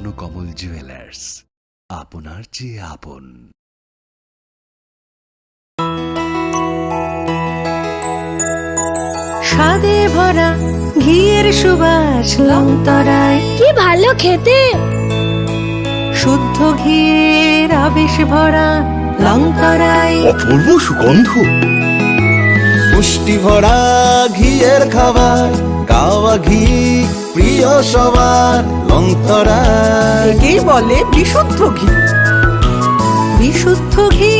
Swarnakamal jewellers, আপনার চেয়ে আপন। স্বাদে ভরা ঘিয়ের সুবাস লংতরায়, কি ভালো খেতে। শুদ্ধ ঘিয়ের আবেশ ভরা লংতরায়, অপূর্ব সুগন্ধ, পুষ্টি ভরা ঘিয়ের খাবার, গাওয়া ঘি প্রিয় সবার লংতরায়। একেই বলে বিশুদ্ধ ঘি। বিশুদ্ধ ঘি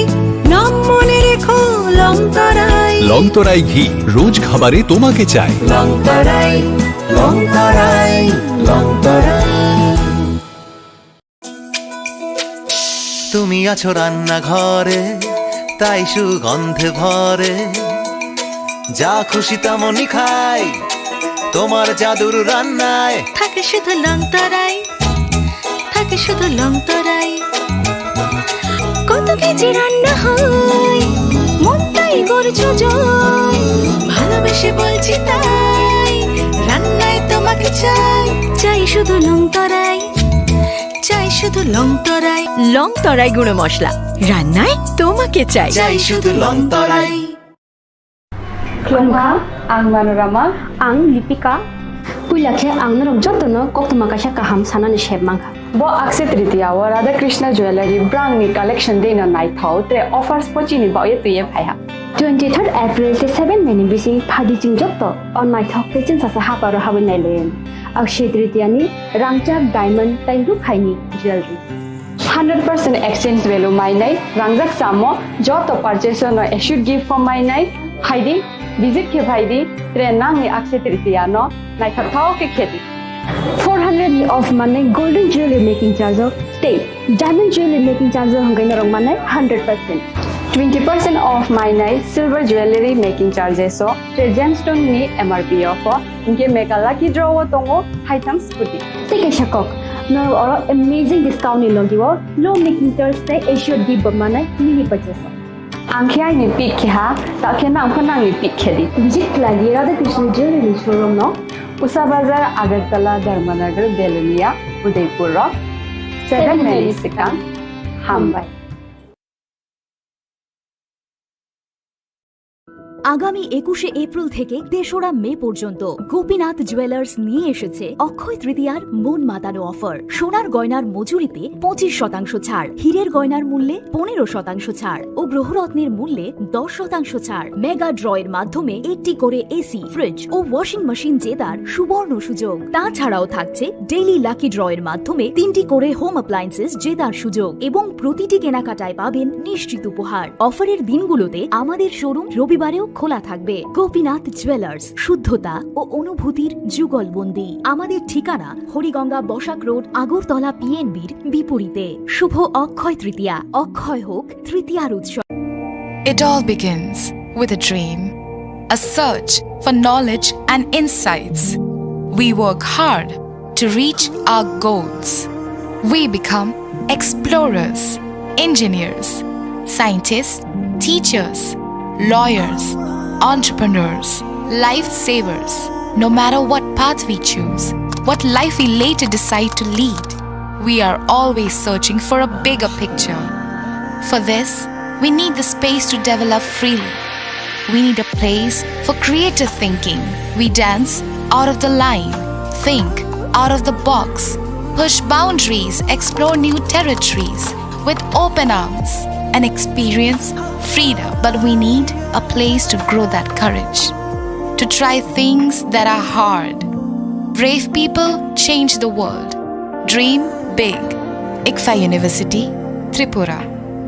নাম মনে রেখো লংতরায়। লংতরাই ঘি রোজ খাবারে তোমাকে চাই। লংতরায়, লংতরায়, লংতরায়। তুমি আছো রান্নাঘরে, তাই সুগন্ধে ভরে, যা খুশি তেমনই খাই তোমার জাদুর রান্নায়। থাকে শুধু লংতরায়, থাকে শুধু লংতরায়। কত কেজি রান্না হয়, মনটাই করছো জয়। ভালোবেসে বলছি তাই, রান্নায় তোমাকে চাই। চাই শুধু লংতরায়, চাই শুধু লংতরায়। লংতরাই গুঁড়ো মশলা, রান্নায় তোমাকে চাই। চাই শুধু Longtharai. Klongka, ang Manorama, ang Lipika. Pulakhe ang narong jotono koktuma kasha kaham sanani shebmangka. Bo Akshay Tritiya wa Radha Krishna Jewelry brand ni collection de na nai thau tre offers pochi ni ba ye tuye phaiha. 23rd April te 7 May ni bisi phadi jing jotto on nai thau te chin sa ha paro ha nai len. Akshay Tritiya ni rangchak diamond tai ru khaini jewelry. 100% exchange value mai nai rangjak samo joto purchase no should give for mai nai haidi visit ke bhaidi tre nang ni Akshay Tritiya no nai thau ke kheti 400 of money golden jewelry making charge of stay diamond jewelry making charge hongai na rong manai 100% 20% off my night silver jewelry making charges so tre gemstone ni MRP of inke meka lucky draw tongo haitam scooty take a shakok no oro amazing discount ni logiwo low making charge te assured give manai mini purchase angkhya ni pick kha ta khena angkhana ni pick khedi visit lagi Radha Krishna jewelry showroom no Usa Bazar Agartala Dharmanagar Belunia Udaipur 7 Melisika Hambai। আগামী 21শে April থেকে 3রা মে পর্যন্ত Gopinath jewellers নিয়ে এসেছে অক্ষয় তৃতীয়ার মন মাতানো offer. সোনার গয়নার মজুরিতে 25% ছাড়, হীরের গয়নার মূল্যে 15% ছাড় ও গ্রহরত্নের মূল্যে 10% ছাড়। মেগা ড্রয়ের মাধ্যমে একটি করে এসি, ফ্রিজ ও ওয়াশিং মেশিন জেতার সুবর্ণ সুযোগ। তাছাড়াও থাকছে ডেইলি লাকি ড্রয়ের মাধ্যমে 3টি করে হোম অ্যাপ্লায়েন্সেস জেতার সুযোগ এবং প্রতিটি কেনাকাটায় পাবেন নিশ্চিত উপহার। অফারের দিনগুলোতে আমাদের শোরুম রবিবারেও খোলা থাকবে। গোপীনাথ জুয়েলার্স, শুদ্ধতা ও অনুভূতির যুগলবন্দি। আমাদের ঠিকানা হরিগঙ্গা বসাক রোড, আগরতলা পিএনবির বিপরীতে। শুভ অক্ষয় তৃতীয়া, অক্ষয় হোক তৃতীয়ার উৎসব। It all begins with a dream, a search for knowledge and insights. We work hard to reach our goals. We become explorers, engineers, scientists, teachers, lawyers, entrepreneurs, lifesavers. No matter what path we choose, what life we later decide to lead, we are always searching for a bigger picture. For this, we need the space to develop freely. We need a place for creative thinking. We dance out of the line, think out of the box, push boundaries, explore new territories with open arms and experience freedom. But we need a place to grow that courage, to try things that are hard. Brave people change the world. Dream big. ICFA University, Tripura,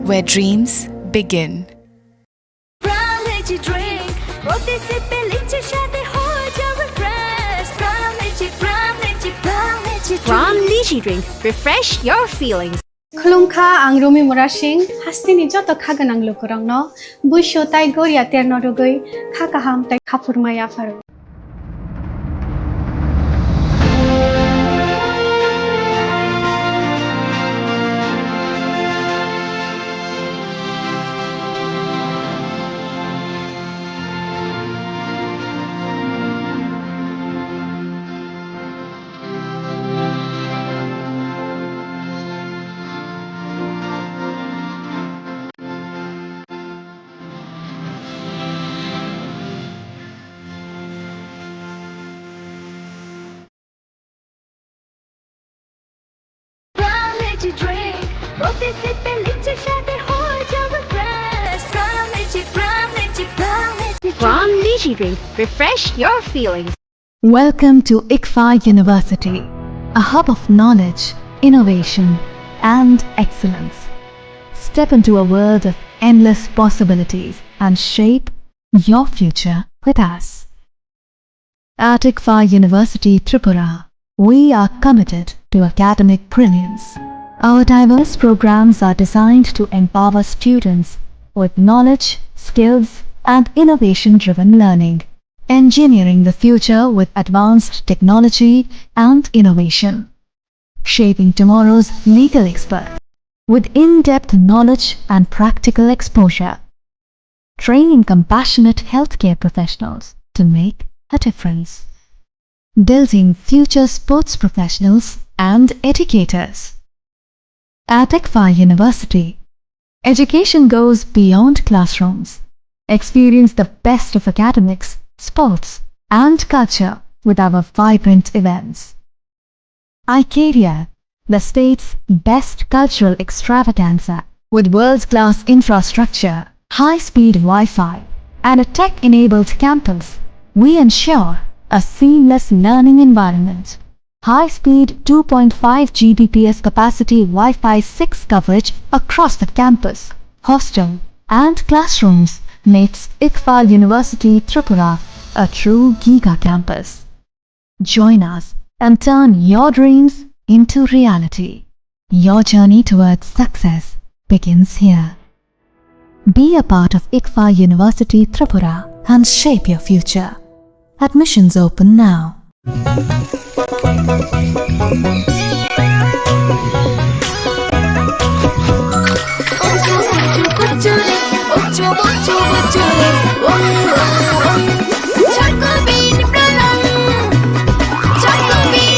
where dreams begin. Pram Lychee Drink, refresh your feelings. Klongka ang Rumi Murashing hastini joto khagan ang lokorang no buisho tai goria terno rogoi khakaham tai khapurmaya faru From Lychee Drink, refresh your feelings. Welcome to ICFA University, a hub of knowledge, innovation, and excellence. Step into a world of endless possibilities and shape your future with us. At ICFA University Tripura, we are committed to academic brilliance. Our diverse programs are designed to empower students with knowledge, skills, and innovation-driven learning, engineering the future with advanced technology and innovation, shaping tomorrow's legal expert with in-depth knowledge and practical exposure, training compassionate healthcare professionals to make a difference, building future sports professionals and educators. At ICFA University, education goes beyond classrooms. Experience the best of academics, sports, and culture with our vibrant events. Icaria, the state's best cultural extravaganza, with world-class infrastructure, high-speed Wi-Fi, and a tech-enabled campus, we ensure a seamless learning environment. High-speed 2.5 Gbps capacity Wi-Fi 6 coverage across the campus, hostel, and classrooms makes ICFA University Tripura a true Giga campus. Join us and turn your dreams into reality. Your journey towards success begins here. Be a part of ICFA University Tripura and shape your future. Admissions open now.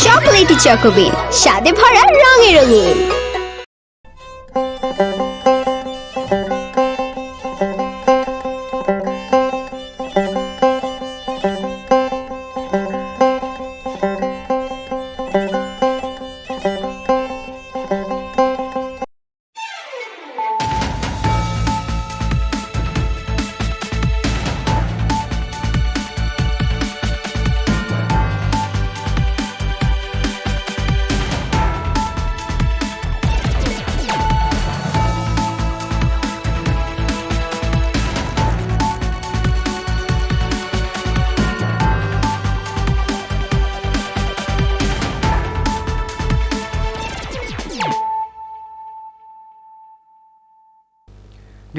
Chocolatey Chocobean, স্বাদে ভরা রঙে রঙিন।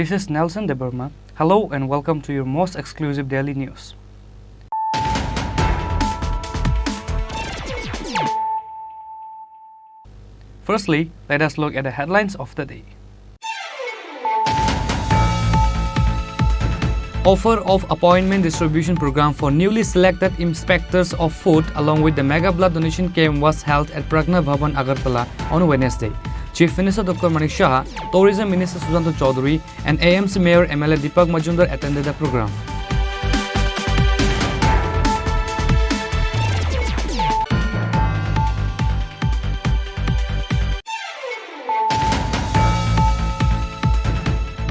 This is Nelson de Burma. Hello and welcome to your most exclusive daily news. Firstly, let us look at the headlines of the day. Offer of appointment distribution program for newly selected inspectors of food along with the mega blood donation camp was held at Pragna Bhavan, Agartala on Wednesday. Chief Minister Dr. Manik Shah, Tourism Minister Sujanta Chaudhary, and AMC Mayor MLA Deepak Majumdar attended the program.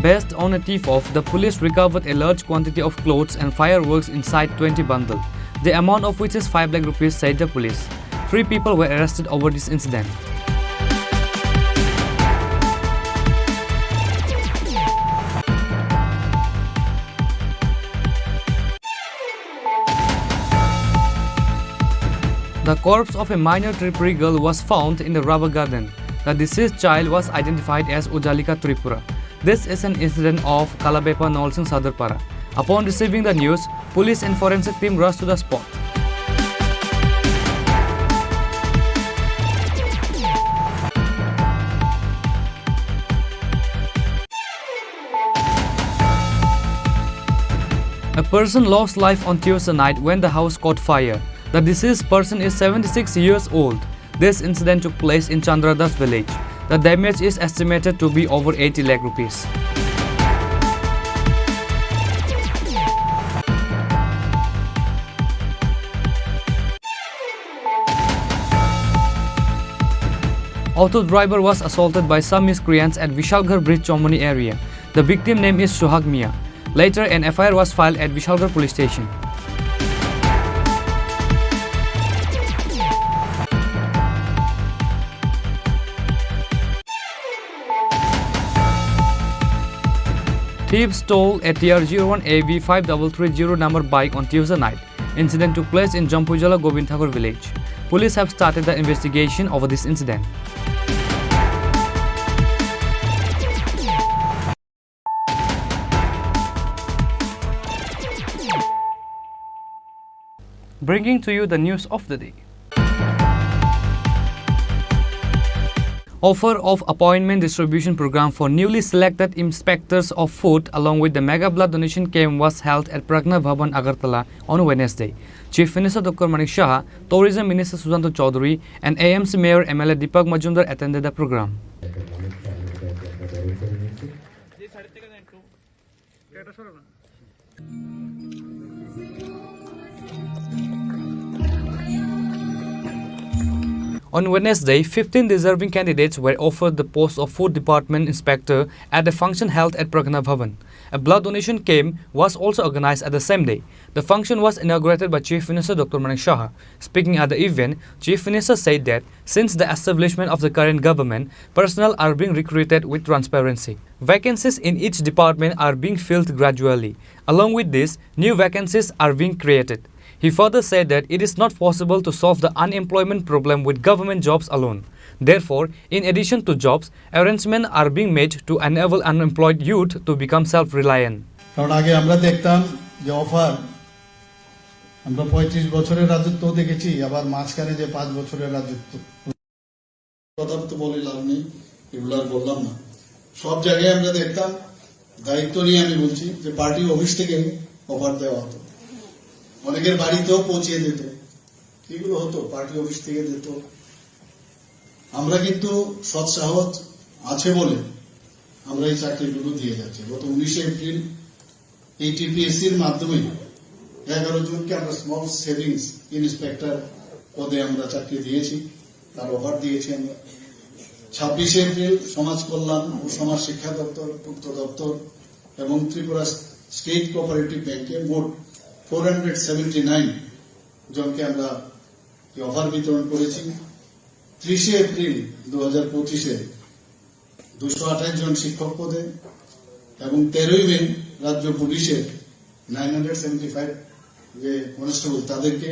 Based on a tip-off, the police recovered a large quantity of clothes and fireworks inside 20 bundles, the amount of which is 5 lakh rupees, said the police. 3 people were arrested over this incident. The corpse of a minor Tripuri girl was found in the rubber garden. The deceased child was identified as Ujalika Tripura. This is an incident of Kalabepa Nolsing Sadarpara. Upon receiving the news, police and forensic team rushed to the spot. A person lost life on Tuesday night when the house caught fire. The deceased person is 76 years old. This incident took place in Chandradas village. The damage is estimated to be over 80 lakh rupees. Auto driver was assaulted by some miscreants at Vishalgarh Bridge Chomoni area. The victim name is Sohag Mia. Later, an FIR was filed at Vishalgarh police station. Thieves stole a TR01 AV 5330 number bike on Tuesday night. Incident took place in Jampujala Govindhagar village. Police have started the investigation over this incident. Bringing to you the news of the day. Offer of appointment distribution program for newly selected inspectors of food along with the mega blood donation camp was held at Pragna Bhavan, Agartala on Wednesday. Chief Minister Dr. Manik Shah, Tourism Minister Susanto Chaudhary and AMC Mayor MLA Deepak Majumdar attended the program. On Wednesday, 15 deserving candidates were offered the post of Food Department Inspector at a function held at Pragna Bhavan. A blood donation camp was also organized at the same day. The function was inaugurated by Chief Minister Dr. Manik Shah. Speaking at the event, Chief Minister said that since the establishment of the current government, personnel are being recruited with transparency. Vacancies in each department are being filled gradually. Along with this, new vacancies are being created. He further said that it is not possible to solve the unemployment problem with government jobs alone. Therefore, in addition to jobs, arrangements are being made to enable unemployed youth to become self-reliant. কারণ আগে আমরা দেখতাম যে offer আমরা 35 বছরের রাজত্ব দেখেছি, আবার মাঝখানে যে 5 বছরের রাজত্ব, কথা তো বলে লাভ নেই, এগুলো আর বললাম না। সব জায়গায় আমরা দেখতাম, দায়িত্ব নিয়ে আমি বলছি, যে পার্টি অফিস থেকে অফার দেওয়া হতো, অনেকের বাড়িতেও পৌঁছে দিত, এগুলো হতো, পার্টি অফিস থেকে দিত। আমরা কিন্তু সৎ সাহস আছে বলে আমরা এই চাকরিগুলো দিয়ে যাচ্ছি। গত 19 এপ্রিল এই টিপিএসসির মাধ্যমে 11 জনকে আমরা স্মল সেভিংস ইন্সপেক্টর পদে আমরা চাকরি দিয়েছি, তার অফার দিয়েছি আমরা। 26 এপ্রিল সমাজ কল্যাণ ও সমাজ শিক্ষা দপ্তর, পূর্ত দপ্তর এবং ত্রিপুরা স্টেট কোঅপারেটিভ ব্যাংকে মোট 479 জনকে আমরা অফার বিতরণ করেছি। 30 এপ্রিল 2025-এ 228 জন শিক্ষক পদে এবং 13 মে রাজ্য পুলিশের 975 যে কনস্টেবল তাদেরকে,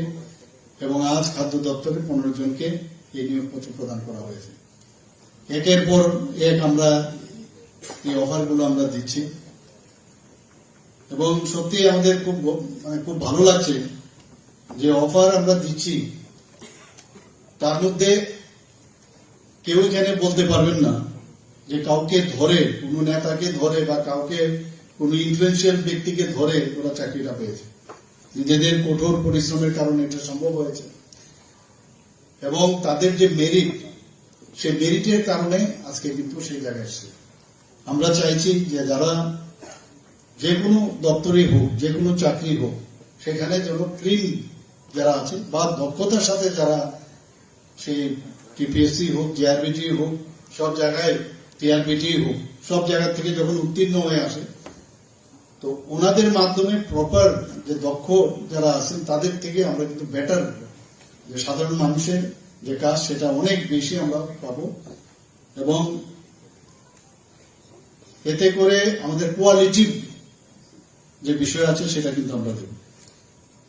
এবং আজ খাদ্য দপ্তরে 15 জনকে এই নিয়োগপত্র প্রদান করা হয়েছে। একের পর এক আমরা এই অফারগুলো আমরা দিচ্ছি এবং সত্যি আমাদের খুব ভালো লাগছে যে অফার আমরা দিচ্ছি, তার মধ্যে কেউ এখানে বলতে পারবেন না যে কাউকে ধরে, কোনো নেতাকে ধরে বা কাউকে কোনো ইনফ্লুয়েন্সিয়াল ব্যক্তিকে ধরে ওরা চাকরিটা পেয়েছে। নিজেদের কঠোর পরিশ্রমের কারণে এটা সম্ভব হয়েছে এবং তাদের যে মেরিট, সেই মেরিটের কারণে আজকে কিন্তু সেই জায়গায় এসছে। আমরা চাইছি যে যারা যে কোনো দপ্তরে হোক, যে কোনো চাকরি হোক, সেখানে যেন ক্লিন যারা আছে বা দক্ষতার সাথে যারা সেই টিপিএসসি হোক, জিআরবিটি হোক, সব জায়গায় টিআরবিটি হোক, সব জায়গা থেকে যখন উত্তীর্ণ হয়ে আসে, তো ওনাদের মাধ্যমে প্রপার যে দক্ষ যারা আছেন তাদের থেকে আমরা কিন্তু বেটার যে সাধারণ মানুষের যে কাজ সেটা অনেক বেশি আমরা পাবো এবং এতে করে আমাদের কোয়ালিটি যে বিষয় আছে সেটা কিন্তু আমরা দেব।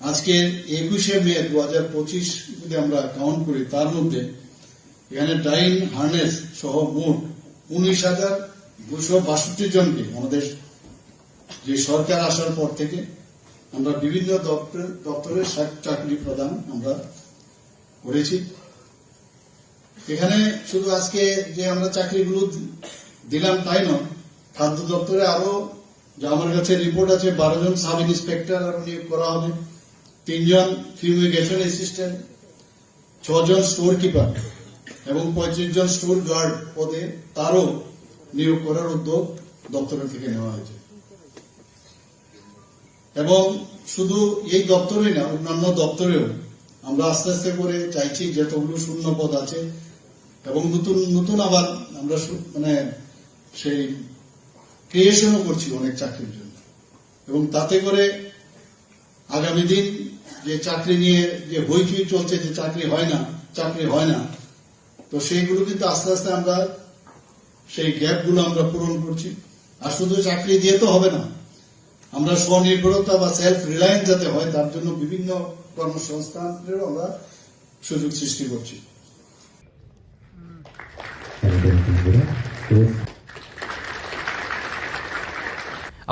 আজকে 21 মে 2025 যদি আমরা কাউন্ট করি, তার মধ্যে এখানে ডাইন হার্নেস সহ মোট 19,262 জনকে আমাদের যে সরকার আসার পর থেকে আমরা বিভিন্ন দপ্তরে চাকরি প্রদান আমরা করেছি। এখানে শুধু আজকে যে আমরা চাকরিগুলো দিলাম তাই নয়, খাদ্য দপ্তরে আরো যে আমার কাছে রিপোর্ট আছে 12 জন সাব ইন্সপেক্টর আরো নিয়োগ করা হবে, 3 জন ফিউমিগেশন অ্যাসিস্ট্যান্ট, 6 জন স্টোর কিপার এবং 35 জন স্টোর গার্ড পদে তারও নিয়োগ করার উদ্যোগ দপ্তরের থেকে নেওয়া হয়েছে। এবং শুধু এই দপ্তরে না, অন্যান্য দপ্তরেও আমরা আস্তে আস্তে করে চাইছি যতগুলো শূন্য পদ আছে এবং নতুন নতুন আবার আমরা মানে সেই ক্রিয়েশনও করছি অনেক চাকরির জন্য, এবং তাতে করে আগামী দিন যে চাকরি নিয়ে যে হইচই চলছে যে চাকরি হয় না, তো সেইগুলো কিন্তু আস্তে আস্তে আমরা সেই গ্যাপগুলো আমরা পূরণ করছি। আর শুধু চাকরি দিয়ে তো হবে না, আমরা স্বনির্ভরতা বা সেলফ রিলায়েন্স যাতে হয় তার জন্য বিভিন্ন কর্মসংস্থানেরও আমরা সুযোগ সৃষ্টি করছি।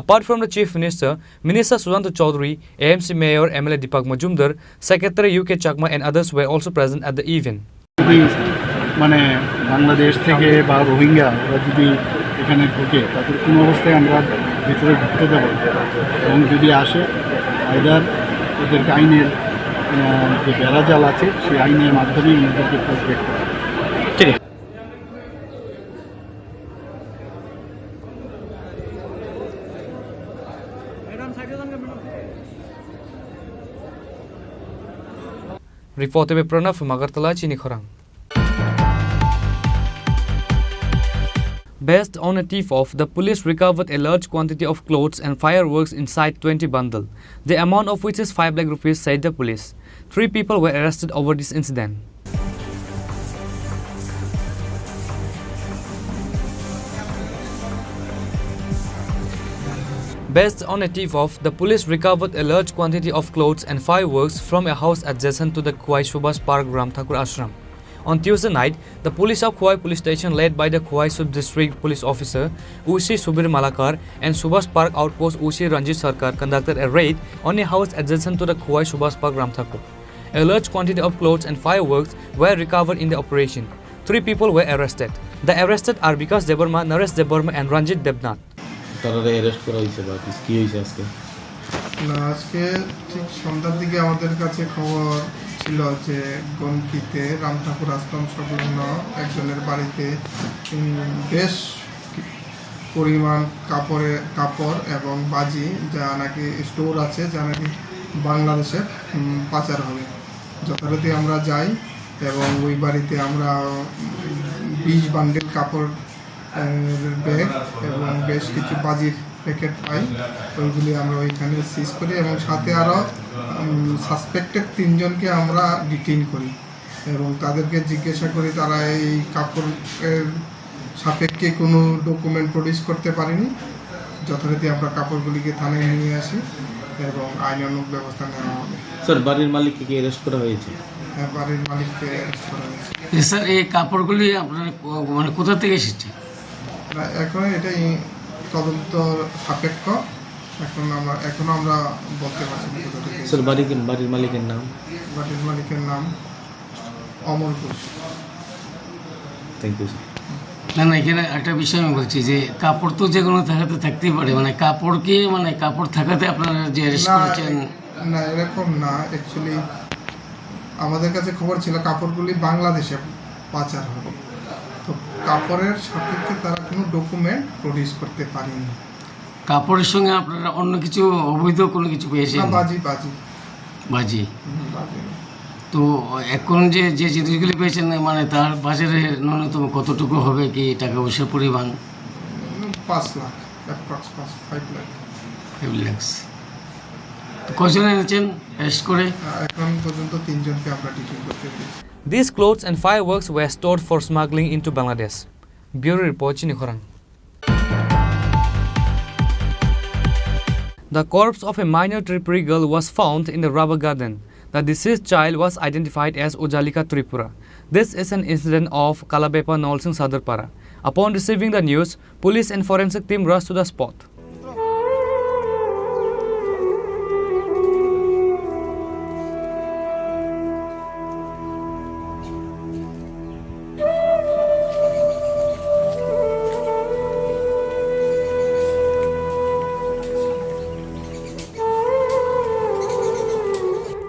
Apart from the Chief Minister, Minister Sudanta Chaudhary, AMC Mayor MLA Deepak Majumdar, Secretary UK Chakma and others were also present at the event. মানে বাংলাদেশ থেকে বা রোহিঙ্গা ওরা যদি এখানে ঢুকে তাদের কোনো অবস্থায় আমরা ভিতরে ঢুকতে দেব, এবং যদি আসে আইদার ওদেরকে আইনের যে বেড়াজাল আছে সেই আইনের মাধ্যমে ওদেরকে প্রোটেক্ট করা। ঠিক আছে। Reported by Pranav from Agartala, Chini Khorang. Based on a tip-off, the police recovered a large quantity of clothes and fireworks inside 20 bundles, the amount of which is 5 lakh rupees, said the police. 3 people were arrested over this incident. Based on a tip-off, the police recovered a large quantity of clothes and fireworks from a house adjacent to the Khowai Subhas Park Ram Thakur Ashram. On Tuesday night, the police of Khowai Police Station, led by the Khowai Sub-District Police Officer Ushi Subir Malakar and Subhas Park Outpost Ushi Ranjit Sarkar, conducted a raid on a house adjacent to the Khowai Subhas Park Ram Thakur. A large quantity of clothes and fireworks were recovered in the operation. 3 people were arrested. The arrested are Vikas Debarma, Naresh Debarma and Ranjit Debnath. আজকে ঠিক সন্ধ্যার দিকে আমাদের কাছে খবর ছিল যে গনকিতে রাম ঠাকুর আশ্রম সংলগ্ন একজনের বাড়িতে বেশ পরিমাণ কাপড় এবং বাজি যা নাকি স্টোর আছে, যা নাকি বাংলাদেশে পাচার হবে। যথারীতি আমরা যাই এবং ওই বাড়িতে আমরা 20 বান্ডেল কাপড় ব্যাগ এবং বেশ কিছু বাজির প্যাকেট পাই, ওইগুলি আমরা ওইখানে সিজ করি এবং সাথে আরও সাসপেক্টেড 3 জনকে আমরা ডিটেইন করি এবং তাদেরকে জিজ্ঞাসা করি তারা এই কাপড়ের সাপেক্ষে কোনো ডকুমেন্ট প্রডিউস করতে পারেনি। যথারীতি আমরা কাপড়গুলিকে থানায় নিয়ে আসি এবং আইনানুগ ব্যবস্থা নেওয়া হবে। স্যার, বাড়ির মালিককে কি অ্যারেস্ট করা হয়েছে? হ্যাঁ, বাড়ির মালিককে অ্যারেস্ট করা হয়েছে। স্যার, এই কাপড়গুলি আপনার মানে কোথা থেকে এসেছে? এখন এটাই তদন্ত সাপেক্ষ, এখনো আমরা বলতে পারছি না। স্যার, বাড়ির মালিকের নাম? বাড়ির মালিকের নাম Amar Ghosh. Thank you sir. না, এখানে একটা বিষয় আমি বলছি যে কাপড় তো যে কোনো থাকতেই পারে, মানে কাপড়কে মানে কাপড় থাকাতে আপনারা যে অ্যারেস্ট করেছেন? না, এরকম না। অ্যাকচুয়ালি আমাদের কাছে খবর ছিল কাপড়গুলি বাংলাদেশে পাচার হবে, তো কাপড়ের সাপেক্ষে তারা কোনো ডকুমেন্ট প্রডিউস করতে পারেনি। কাপড়ের সঙ্গে আপনারা অন্য কিছু অবৈধ কোনো কিছু পেয়েছেন? বাজি। তো এখন যে জিনিসগুলি পেয়েছেন মানে তার বাজারে ন্যূনতম কতটুকু হবে কি টাকা পয়সার পরিমাণ? 5 লাখ, অ্যাপ্রক্স 5 লাখ। 5 লাখ। তো কজন এনেছেন অ্যারেস্ট করে? এখন পর্যন্ত 3 জনকে আমরা ডিটেইন করতে পেরেছি। These clothes and fireworks were stored for smuggling into Bangladesh. Bureau Report, Chini Khorang. The corpse of a minor Tripuri girl was found in the rubber garden. The deceased child was identified as Chini Tripura. This is an incident of Kalabepa Nolsing Sadarpara. Upon receiving the news, police and forensic team rushed to the spot.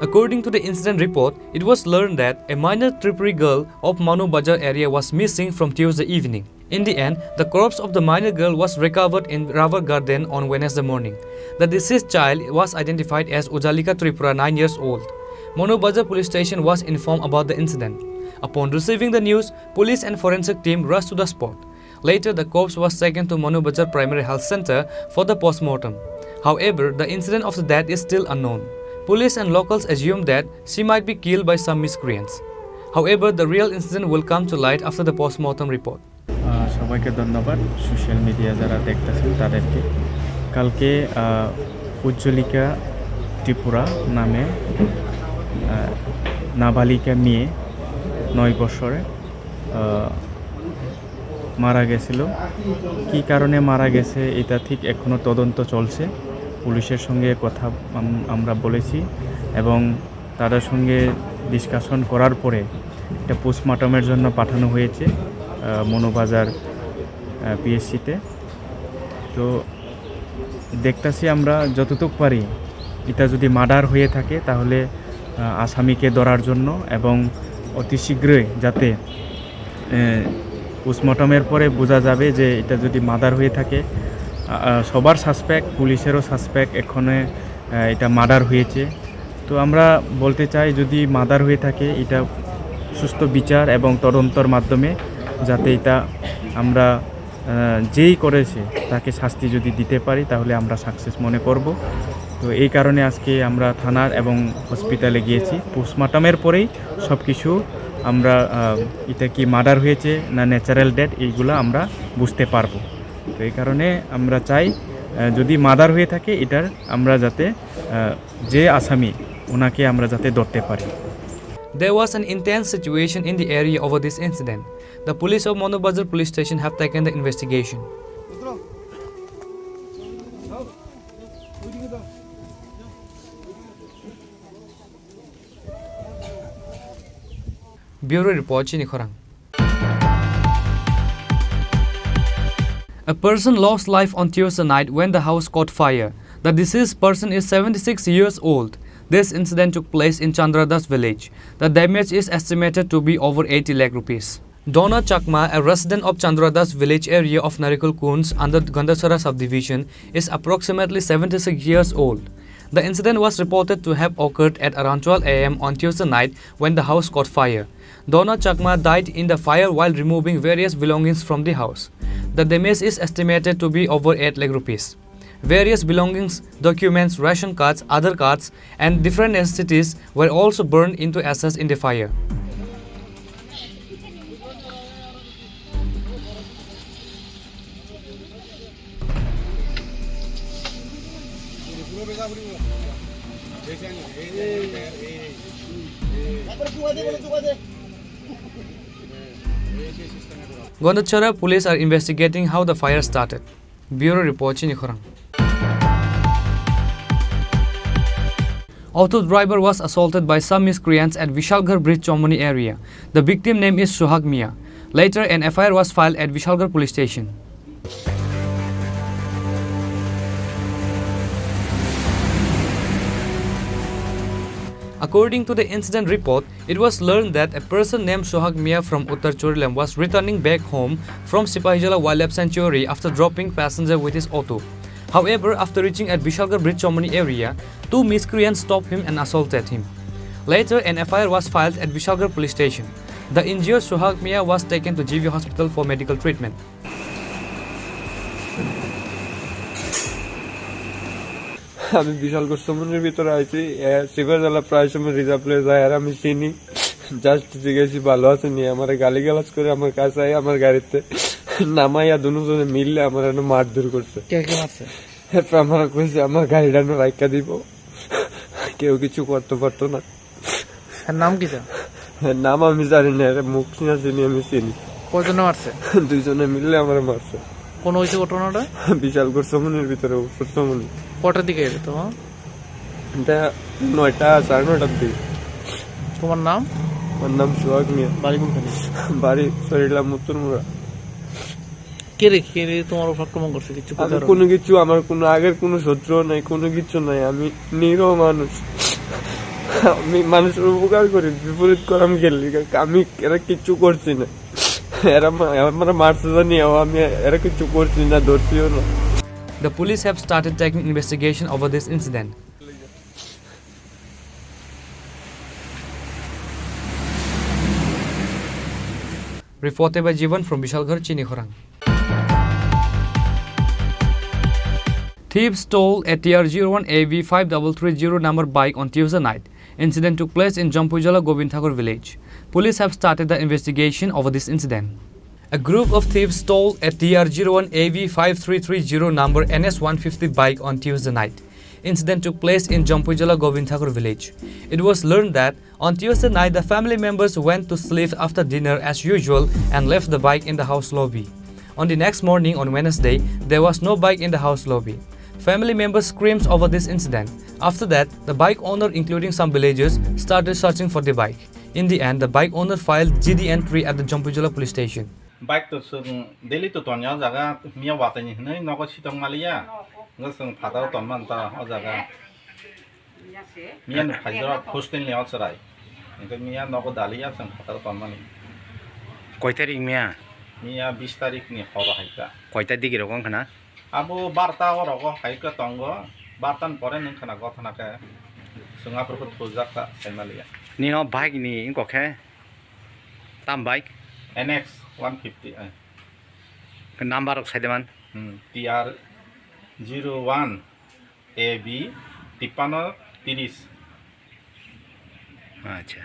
According to the incident report, it was learned that a minor Tripuri girl of Manu Bazar area was missing from Tuesday evening. In the end, the corpse of the minor girl was recovered in Rubber Garden on Wednesday morning. The deceased child was identified as Chini Tripura, 9 years old. Monu Bazar police station was informed about the incident. Upon receiving the news, police and forensic team rushed to the spot. Later, the corpse was taken to Monu Bazar Primary Health Center for the post-mortem. However, the incident of the death is still unknown. Police and locals assume that she might be killed by some miscreants. However, the real incident will come to light after the post-mortem report. সবাইকে ধন্যবাদ social media যারা দেখতেছেন তাদেরকে কালকে উজ্জ্বলিকা ত্রিপুরা নামে নাবালিকা মেয়ে 9 বছরে মারা গেছিল কি কারণে মারা গেছে এটা ঠিক এখনো তদন্ত চলছে পুলিশের সঙ্গে কথা আমরা বলেছি এবং তাদের সঙ্গে ডিসকাশন করার পরে এটা পোস্টমর্টমের জন্য পাঠানো হয়েছে মনোবাজার পিএসসিতে তো দেখতেছি আমরা যতটুকু পারি এটা যদি মার্ডার হয়ে থাকে তাহলে আসামিকে ধরার জন্য এবং অতি শীঘ্রই যাতে পোস্টমর্টমের পরে বোঝা যাবে যে এটা যদি মার্ডার হয়ে থাকে সবার সাসপেক্ট পুলিশেরও সাসপেক্ট এখানে এটা মার্ডার হয়েছে তো আমরা বলতে চাই যদি মার্ডার হয়ে থাকে এটা সুস্থ বিচার এবং তদন্তের মাধ্যমে যাতে এটা আমরা যেই করেছে তাকে শাস্তি যদি দিতে পারি তাহলে আমরা সাকসেস মনে করব তো এই কারণে আজকে আমরা থানার এবং হসপিটালে গিয়েছি পোস্টমর্টমের পরেই সব কিছু আমরা এটা কি মার্ডার হয়েছে না ন্যাচারাল ডেথ এইগুলো আমরা বুঝতে পারবো তো এই কারণে আমরা চাই যদি মার্ডার হয়ে থাকে এটার আমরা যাতে যে আসামি ওনাকে আমরা যাতে ধরতে পারি There was an intense situation in the area over this incident. The police of Monu Bazar police station have taken the investigation. Bureau report Chini Khorang. A person lost life on Tuesday night when the house caught fire. The deceased person is 76 years old. This incident took place in Chandradas village. The damage is estimated to be over 80 lakh rupees. Donna Chakma, a resident of Chandradas village area of Narikul Kunds under Gandasara subdivision, is approximately 76 years old. The incident was reported to have occurred at around 12 am on Tuesday night when the house caught fire. Donna Chakma died in the fire while removing various belongings from the house. The damage is estimated to be over 8 lakh rupees. Various belongings, documents, ration cards, other cards, and different necessities were also burned into ashes in the fire. Gondachara police are investigating how the fire started. Bureau report Chini Khorang. Auto driver was assaulted by some miscreants at Vishalgarh Bridge Chomoni area. The victim name is Suhag Mia. Later, an FIR was filed at Vishalgarh police station. According to the incident report, it was learned that a person named Suhag Mia from Uttar Chorilam was returning back home from Sipahijala Wildlife Sanctuary after dropping passenger with his auto. However, after reaching at Vishalgarh Bridge Chomoni area, two miscreants stopped him and assaulted him. Later, an FIR was filed at Vishalgarh police station. The injured Suhag Mia was taken to GV hospital for medical treatment. আমি বিশালগড় সমুদ্রের ভিতরে আইছি শিবাজালা প্রায় সময় reserve place যায় আর আমি চিনি just জিজ্ঞেসি ভালো আছে নিয়ে আমার গালিগালাজ করে আমার কাছে আই আমার গাড়িতে নামাইয়া দুজনে মিললে আমার এনে মারধর করছে আমার কইছে আমার গাড়িটা রাইকা দিব কেউ কিছু করতে পারতো না নাম কি নাম আমি জানি না মুখ চিনা চিনি আমি চিনি কজনে মারছে দুইজনে মিললে আমার মারছে কোন হয়েছে ঘটনাটা বিশালগড় সমুদ্রের ভিতরে উপর সমুদ্র কটার দিকে এলো তোমার এটা 9টা 9:30টার দিকে তোমার নাম আমার নাম সুহাগ মিয়া বাড়ি কোনখানে বাড়ি সরিলাম উত্তরমুড়া কে রে তোমার উপর আক্রমণ করছে কিছু কোনো কিছু আমার কোনো আগের কোনো শত্রু নাই কোনো কিছু নাই আমি নিরীহ মানুষ আমি মানুষের উপকার করি বিপরীত করাম খেলি আমি এরা কিছু করছি না এরা আমার মারছে জানি আমি এরা কিছু করছি না ধরছিও না The police have started taking investigation over this incident. Reported by Jivan from Bishalgarh, Chini Khorang. Thieves stole a TR01AV5330 number bike on Tuesday night. Incident took place in Jampujala Govindhagar village. Police have started the investigation over this incident. A group of thieves stole a TR01AV5330 number NS150 bike on Tuesday night. Incident took place in Jampujala Govindhagar village. It was learned that on Tuesday night the family members went to sleep after dinner as usual and left the bike in the house lobby. On the next morning on Wednesday, there was no bike in the house lobby. Family members screamed over this incident. After that, the bike owner, including some villagers, started searching for the bike. In the end, the bike owner filed GD entry at the Jampujala police station. Bike to daily to Tonya Zaga, Mia Watani, no Sitong Malia, Nothing Pata Tomanta, Ozaga. Mia and Hydra posting outside. And Mia Noko Dalia and Pata Tomani. Quite Mia. Mia Bistarik ni Horaita. Quite a digger one kana. Abu Barta or Haika Tongo, Bartan Poren and Kanagotanaka, Singapore Tuzaka, Semalia. Nino bike ni incoke. Tam bike. NX 150. The number of sediment. TR01 AB Tipano Tiris. Acha.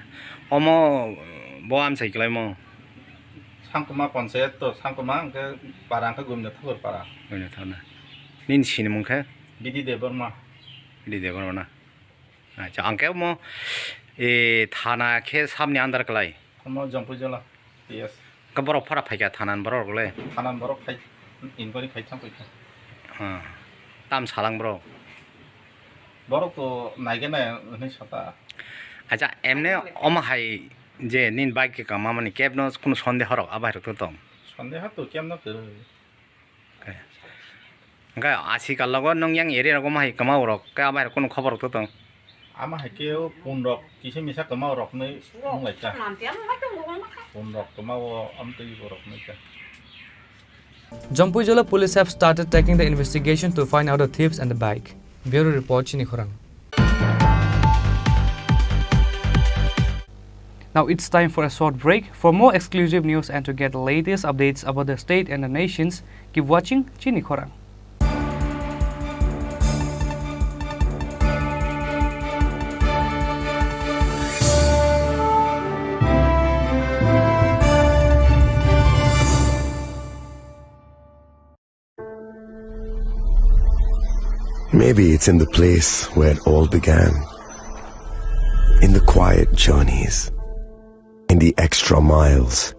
Omo Boam Cyclemo. Sankuma Ponceto, Sankuma, Paranka Gum the Tour Para. Nin Sinimunke? Bidi de Burma. Bidi de Burma. Acha. Uncle Mo a Tana case Hamni under Clay. Como Jampujala. Yes. Kaboro para Pika Tanan Borole. Tanan Borok in Body Paitampica. Tam Salang Bro. Boroko Nagana Nishata. Acha Emne Omahai J. Nin Bike Mamani Cabnos Kun Sonde Horror about to Tom. Sunday have to come up. Asika Logo Nong Yang area of my Kamaro, Kabar Kun cover to Tom. Ama Hakeo, Pundok, Kishamisa Kamaro of me, like that. Pundok Kamao, Nature. Jampujala police have started taking the investigation to find out the thieves and the bike. Bureau Report, Chini Khorang. Now it's time for a short break. For more exclusive news and to get the latest updates about the state and the nations, keep watching Chini Khorang. Maybe it's in the place where it all began. In the quiet journeys. In the extra miles.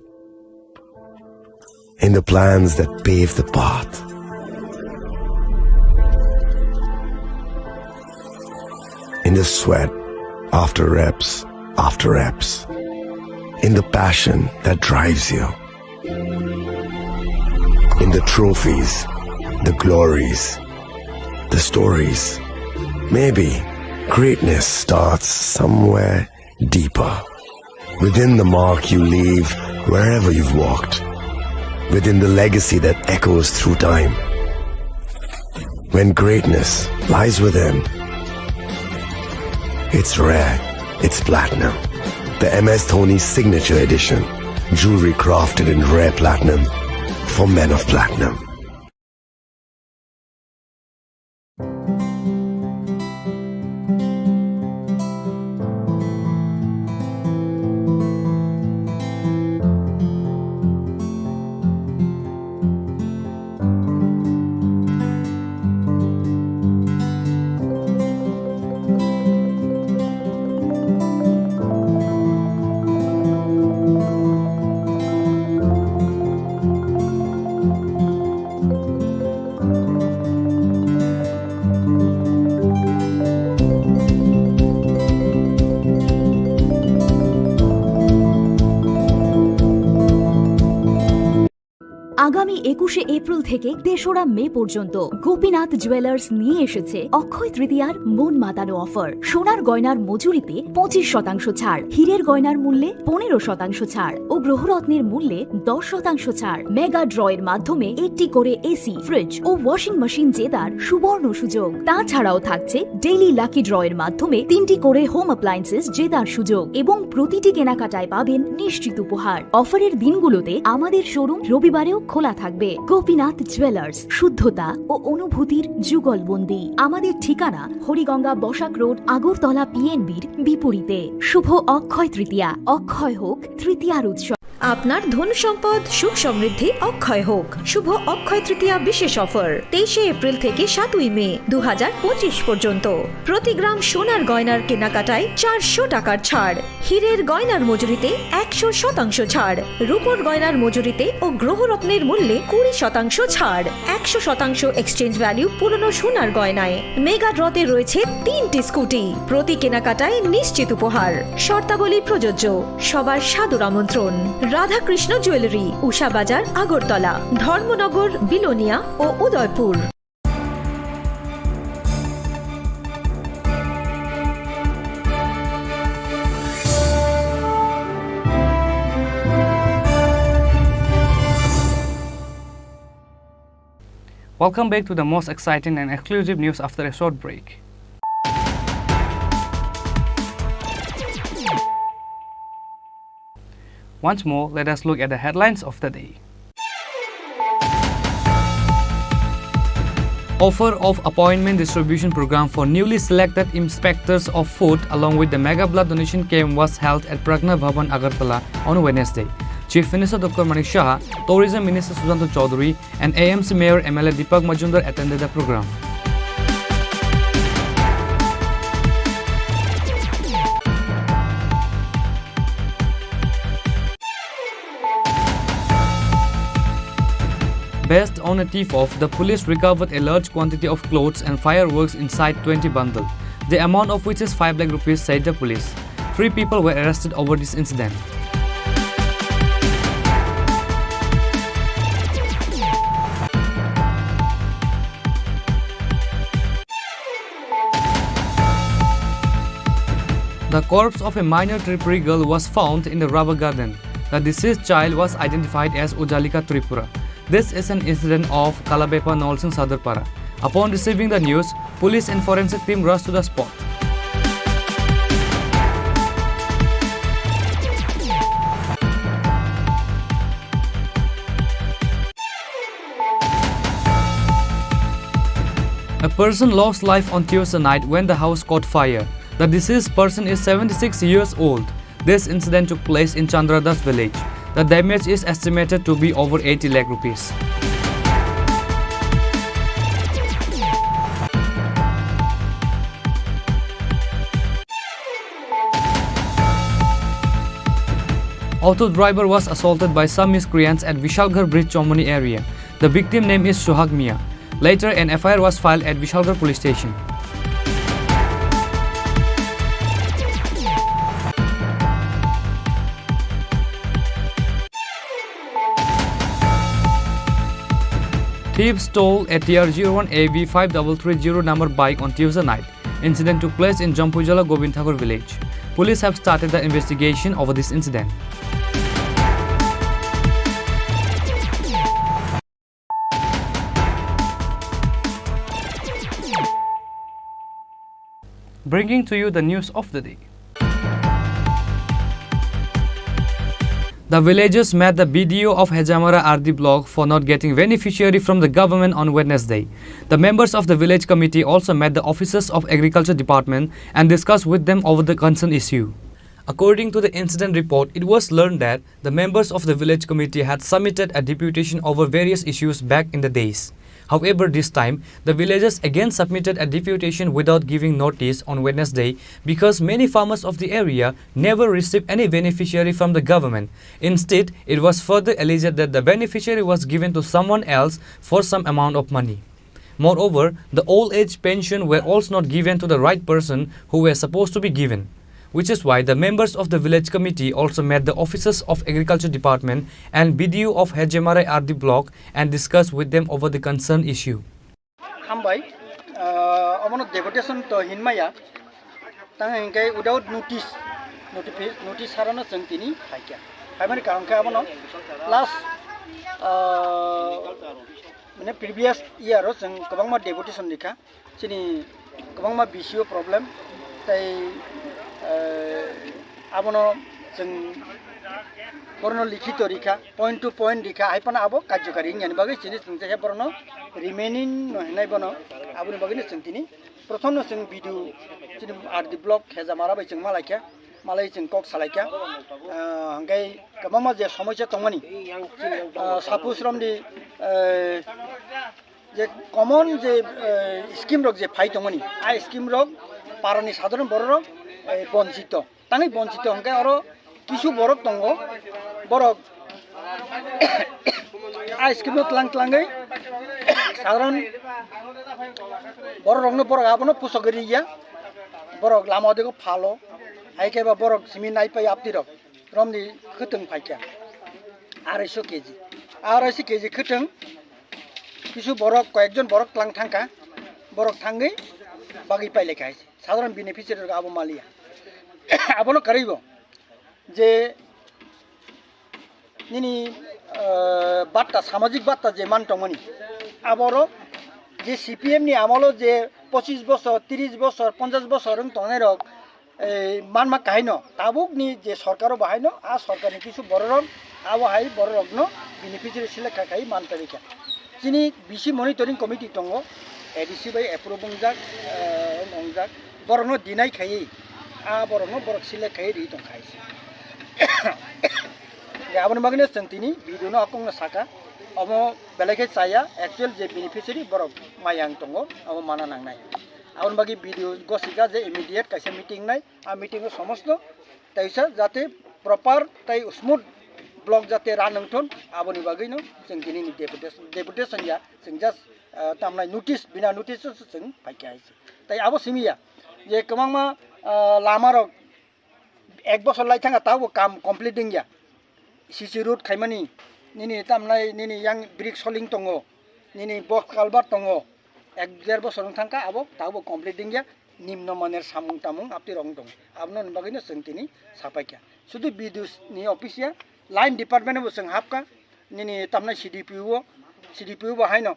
In the plans that pave the path. In the sweat after reps. In the passion that drives you. In the trophies, the glories, the stories. Maybe greatness starts somewhere deeper. Within the mark you leave wherever you've walked. Within the legacy that echoes through time. When greatness lies within, it's rare, it's platinum. The MS Dhoni Signature Edition. Jewelry crafted in rare platinum for men of platinum. আগামী 21শে April থেকে 3রা মে পর্যন্ত Gopinath jewellers নিয়ে এসেছে অক্ষয় তৃতীয়ার মন মাতানো offer. সোনার গয়নার মজুরিতে 25% ছাড়, হীরের গয়নার মূল্যে 15% ছাড় ও গ্রহরত্নের মূল্যে 10% ছাড়। মেগা ড্রয়ের মাধ্যমে একটি করে এসি, ফ্রিজ ও ওয়াশিং মেশিন জেতার সুবর্ণ সুযোগ। তাছাড়াও থাকছে ডেইলি লাকি ড্রয়ের মাধ্যমে 3টি করে হোম অ্যাপ্লায়েন্সেস জেতার সুযোগ এবং প্রতিটি কেনাকাটায় পাবেন নিশ্চিত উপহার। অফারের দিনগুলোতে আমাদের শোরুম রবিবারেও খোলা থাকবে। গোপীনাথ জুয়েলার্স, শুদ্ধতা ও অনুভূতির যুগলবন্দি। আমাদের ঠিকানা হরিগঙ্গা বসাক রোড, আগরতলা পিএনবির বিপরীতে। শুভ অক্ষয় তৃতীয়া, অক্ষয় হোক তৃতীয়ার উৎসব। আপনার ধন সম্পদ সুখ সমৃদ্ধি অক্ষয় হোক। শুভ অক্ষয় তৃতীয়া বিশেষ অফার 23শে এপ্রিল থেকে 7ই মে 2025 পর্যন্ত। প্রতি গ্রাম সোনার গয়নার কেনাকাটায় 400 টাকার ছাড়, হীরের গয়নার মজুরিতে 100% ছাড়, রূপোর গয়নার মজুরিতে ও গ্রহরত্নের মূল্যে 20% ছাড়, 100% এক্সচেঞ্জ ভ্যালু পুরনো সোনার গয়নায়। মেগা ড্রতে রয়েছে 3টি স্কুটি, প্রতি কেনাকাটায় নিশ্চিত উপহার। শর্তাবলী প্রযোজ্য। সবার সাদর আমন্ত্রণ। রাধাকৃষ্ণ জুয়েলারি, উষা বাজার, আগরতলা, ধর্মনগর, বিলোনিয়া ও Udaipur. Welcome back to the most exciting and exclusive news after a short break. Once more, let us look at the headlines of the day. Offer of appointment distribution program for newly selected inspectors of food along with the mega blood donation camp was held at Pragna Bhavan, Agartala on Wednesday. Chief Minister Dr. Manik Shah, Tourism Minister Sujanto Chaudhary and AMC Mayor MLA Deepak Majumdar attended the program. Based on a tip-off, the police recovered a large quantity of clothes and fireworks inside 20 bundles, the amount of which is 5 lakh rupees, said the police. 3 people were arrested over this incident. The corpse of a minor Tripuri girl was found in the rubber garden. The deceased child was identified as Ujjalika Tripura. This is an incident of Kalabepa Nolsing Sadarpara. Upon receiving the news, police and forensic team rushed to the spot. A person lost life on Tuesday night when the house caught fire. The deceased person is 76 years old. This incident took place in Chandradas village. The damage is estimated to be over 80 lakh rupees. Auto driver was assaulted by some miscreants at Vishalgarh Bridge Chomani area. The victim name is Suhag Mia. Later, an FIR was filed at Vishalgarh police station. Thieves stole a TR01 AV 5330 number bike on Tuesday night. Incident took place in Jampujala Govindhagar village. Police have started the investigation over this incident. Bringing to you the news of the day. The villagers met the BDO of Hejamara RD block for not getting beneficiary from the government on Wednesday. The members of the village committee also met the officers of Agriculture Department and discussed with them over the concerned issue. According to the incident report, it was learned that the members of the village committee had submitted a deputation over various issues back in the days. However, this time, the villagers again submitted a deputation without giving notice on Wednesday because many farmers of the area never received any beneficiary from the government. Instead, it was further alleged that the beneficiary was given to someone else for some amount of money. Moreover, the old age pension were also not given to the right person who were supposed to be given. which is why the members of the village committee also met the officers of Agriculture Department and BDO of Hejemare RD block and discussed with them over the concerned issue. Hambai, amano deputation to hinmaya, tang engkai without notice harana sentini haikya. Hamani karon ka amano last mane previous year seng kabang ma deputation dikha, sini kabang ma BCO problem, tai amano seng Borno likhito rikha point to point rikha aipana abo karyakari yani bagai sini sengse he borno remaining no hinai bono abuni bagai ne sengtini prothom no seng video sini RD block Hejamara bai seng malaikya malai seng kok salaikya hangai kamama je samosa tongmani suppose romdi je common je scheme rok je phai tongmani ai scheme rok parani sadharon borok বঞ্চিত tangi বঞ্চিত hangai aro কিছু বরক দঙ্গ বরক ice cream Klang সাধারণ বড় রং বরক আবনো পুষকরি গিয়া বরক লামা দেখো ফালো হাইকেবা বরক সিমি নাই পাই আপনি রক রমনি খতং ফাইকা 250 কেজি 250 কেজি খতং কিছু বরক কয়েকজন বরক ক্লাং থাঙ্কা বরক থাঙ্গি বাগি পাইলে খাইছে সাধারণ বেনিফিশিয়ারি আবো মালিয়া আবনো করিব যে নিনি বার্তা সামাজিক বার্তা যে মানটমনি আবারও যে সিপিএম নি আমলো যে 25 বছর 30 বছর 50 বছর তনেরক মানমা কাহিন তাবুক নি যে সরকারও বাহাইনো আর সরকারনি কিছু বড় রক আবো হাই বড় রকন বেনিফিশিয়ারি সিলেক্ট খাই মানতারিকা যিনি বিসি মনিটরিং কমিটি দङ এডিসি বাই এপ্রুভ অংজাক বরনো দিনাই খাই আ বরনো বরক সিলেক্ট খাই রি দং খাইছে abon bagine sentini video no akong saka amo beleke saya actual je beneficiary borok mayang tongo amo mana nang nai abon bagi video gosika je immediate kaisa meeting nai a meeting o somosto taisa jate proper tai smooth block jate ranang thon aboni bagi no sentini ni deputation ya sing just tamnai notice bina notice sing paikai tai abo simia je kamangma lamarok এক বছর লাই থাকা তাও কাম completing গিয়া CC root খাইমানি নিনি তামনাই নিনি young brick soling দङ নিনি box কালবার দङ 1-1.5 বছর থাকা আবো তাও completing গিয়া নিম্ন মানের সামুং তামুং আপনি রং দङ আপনি বাগিনো সঙ্গতিনি সাপাইকা শুধু বিদ্যুৎ নি অফিসিয়া লাইন ডিপার্টমেন্টও সঙ্গ হাপকা নিনি তামনাই সিডিপিও বাহাইনো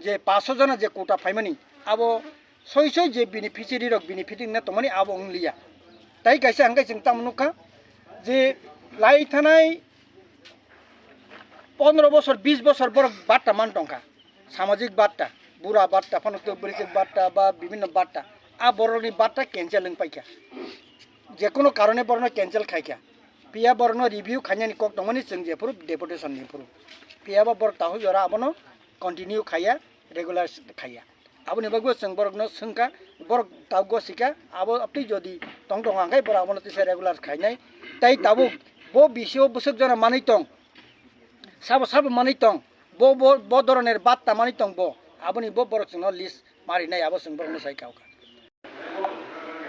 যে 500 জন যে কোটা ফাইমানি আবো সই যে বেনিফিশিয়ারি রক বেনিফিটিং না তমানি আবো লিয়া তাই কাইছে আঙ্গাই जों তামনুকা যে লাই থানাই 15 বছর 20 বছর বড় বার্তা মানটংকা সামাজিক বার্তা বুড়া বার্তা ফনক বরিক বার্তা বা বিভিন্ন বার্তা আ বড়নি বার্তা ক্যান্সেল পাইকা যে কোনো কারণে বড়ন ক্যান্সেল খাইকা পিয়া বড়ন রিভিউ খাইনি কক দমনি जों যে পুরো ডেপুটেশন নি পুরো পিয়া বা বড় তাহু জরা আবনো কন্টিনিউ খাইয়া রেগুলার খাইয়া aboni bagbo जों borokno sungka borok tawgo sika abo apni jodi tong angkai borok abono tise regular khainai tai tabuk bo bisio busuk jana manai tong sabo manai tong bo doroner batta manai tong bo aboni bo borok जोंनो list mari nai abo जों borokno sai kauka